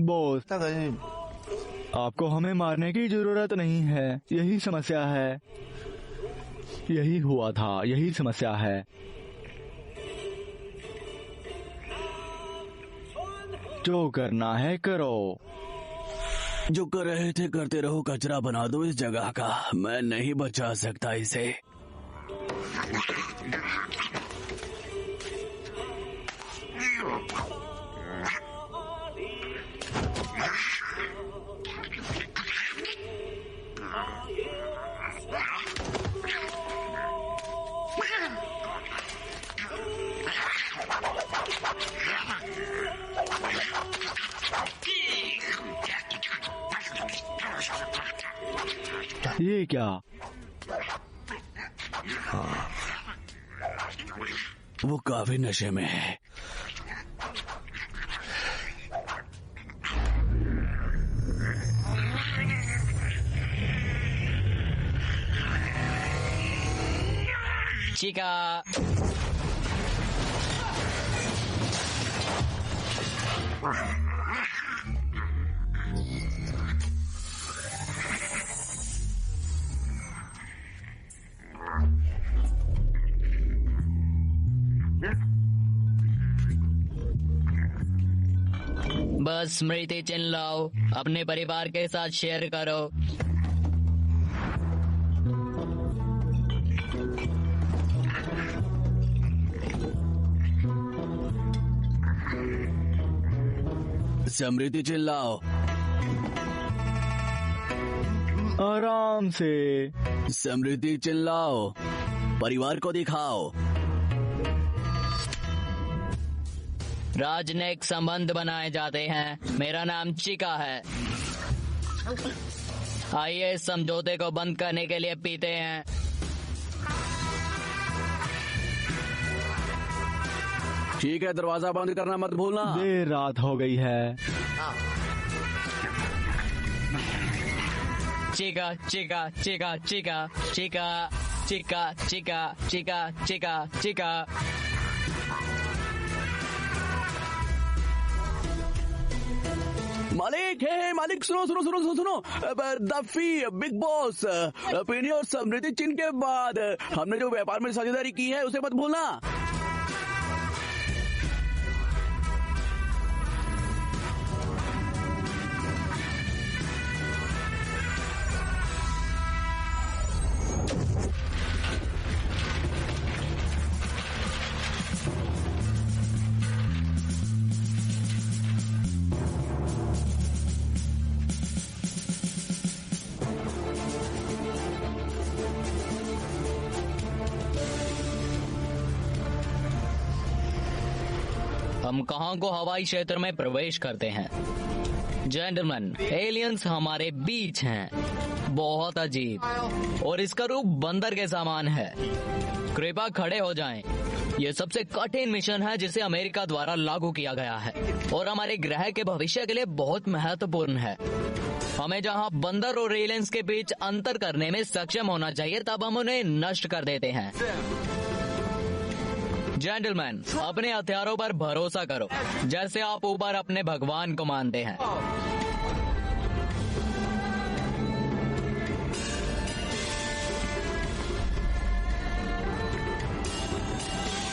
बॉस, आपको हमें मारने की जरूरत नहीं है, यही समस्या है। यही हुआ था, यही समस्या है। जो करना है करो। जो कर रहे थे करते रहो, कचरा बना दो इस जगह का। मैं नहीं बचा सकता इसे। ये क्या? वो काफी नशे में है। चिका। बस स्मृति चिन्ह लाओ, अपने परिवार के साथ शेयर करो। समृद्धि चिल्लाओ। आराम से। समृद्धि चिल्लाओ, परिवार को दिखाओ। राजनयिक संबंध बनाए जाते हैं। मेरा नाम चिका है। आइए इस समझौते को बंद करने के लिए पीते हैं। ठीक है, दरवाजा बंद करना मत भूलना। देर रात हो गई है। चिका चिका चिका चिका चिका चिका चिका चिका चिका चिका। मालिक है, मालिक सुनो सुनो सुनो सुनो सुनो। दफी बिग बॉस पीने और समृद्धि चिन्ह के बाद हमने जो व्यापार में साझेदारी की है उसे मत भूलना। हम कहां को हवाई क्षेत्र में प्रवेश करते हैं। जेंटलमैन, एलियंस हमारे बीच हैं। बहुत अजीब, और इसका रूप बंदर के समान है। कृपया खड़े हो जाएं। ये सबसे कठिन मिशन है जिसे अमेरिका द्वारा लागू किया गया है और हमारे ग्रह के भविष्य के लिए बहुत महत्वपूर्ण है। हमें जहां बंदर और एलियंस के बीच अंतर करने में सक्षम होना चाहिए, तब हम उन्हें नष्ट कर देते हैं। जेंटलमैन, अपने हथियारों पर भरोसा करो, जैसे आप ऊपर अपने भगवान को मानते हैं।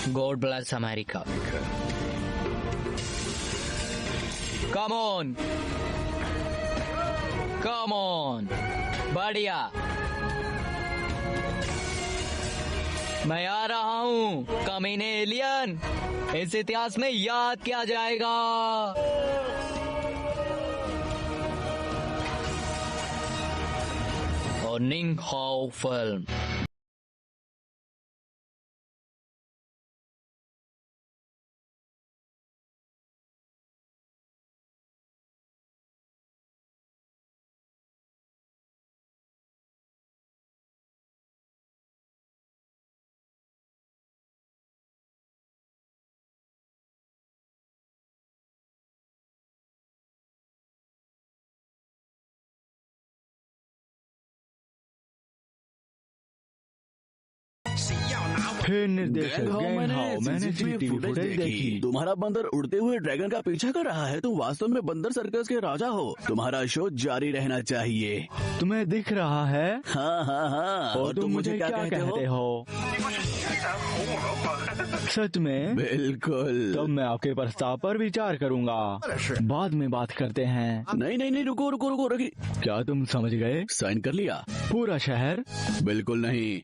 God bless America. Come on, come on, बढ़िया। मैं आ रहा हूँ कमीने एलियन, इस इतिहास में याद किया जाएगा। और निंग हाउ फिल्म। फिर निर्देशक गैंग हाउ, गैंग हाउ, मैंने CCTV सीसीटीवी फुटेज देखी। तुम्हारा बंदर उड़ते हुए ड्रैगन का पीछा कर रहा है। तुम वास्तव में बंदर सर्कस के राजा हो। तुम्हारा शो जारी रहना चाहिए। तुम्हें दिख रहा है? हाँ हाँ हाँ। और तुम मुझे क्या कहते हो? सच में? बिल्कुल। तब मैं आपके प्रस्ताव पर विचार करूंगा। बाद में बात करते हैं। नहीं नहीं नहीं, रुको रुको रुको रखी। क्या तुम समझ गए? साइन कर लिया? पूरा शहर? बिल्कुल नहीं,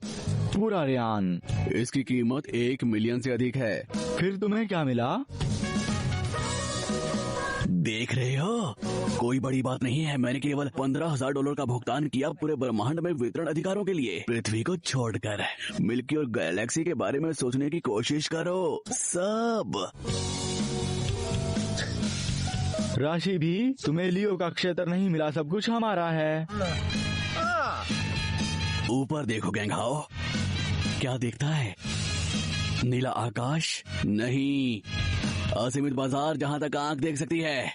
पूरा रियान। इसकी कीमत 1 मिलियन से अधिक है। फिर तुम्हें क्या मिला? देख रहे हो, कोई बड़ी बात नहीं है। मैंने केवल $15,000 का भुगतान किया पूरे ब्रह्मांड में वितरण अधिकारों के लिए। पृथ्वी को छोड़कर मिल्की और गैलेक्सी के बारे में सोचने की कोशिश करो। सब राशि भी? तुम्हें लियो का क्षेत्र नहीं मिला, सब कुछ हमारा है। ऊपर देखो गैंग हाउ, क्या दिखता है? नीला आकाश नहीं, असीमित बाजार जहाँ तक आंख देख सकती है।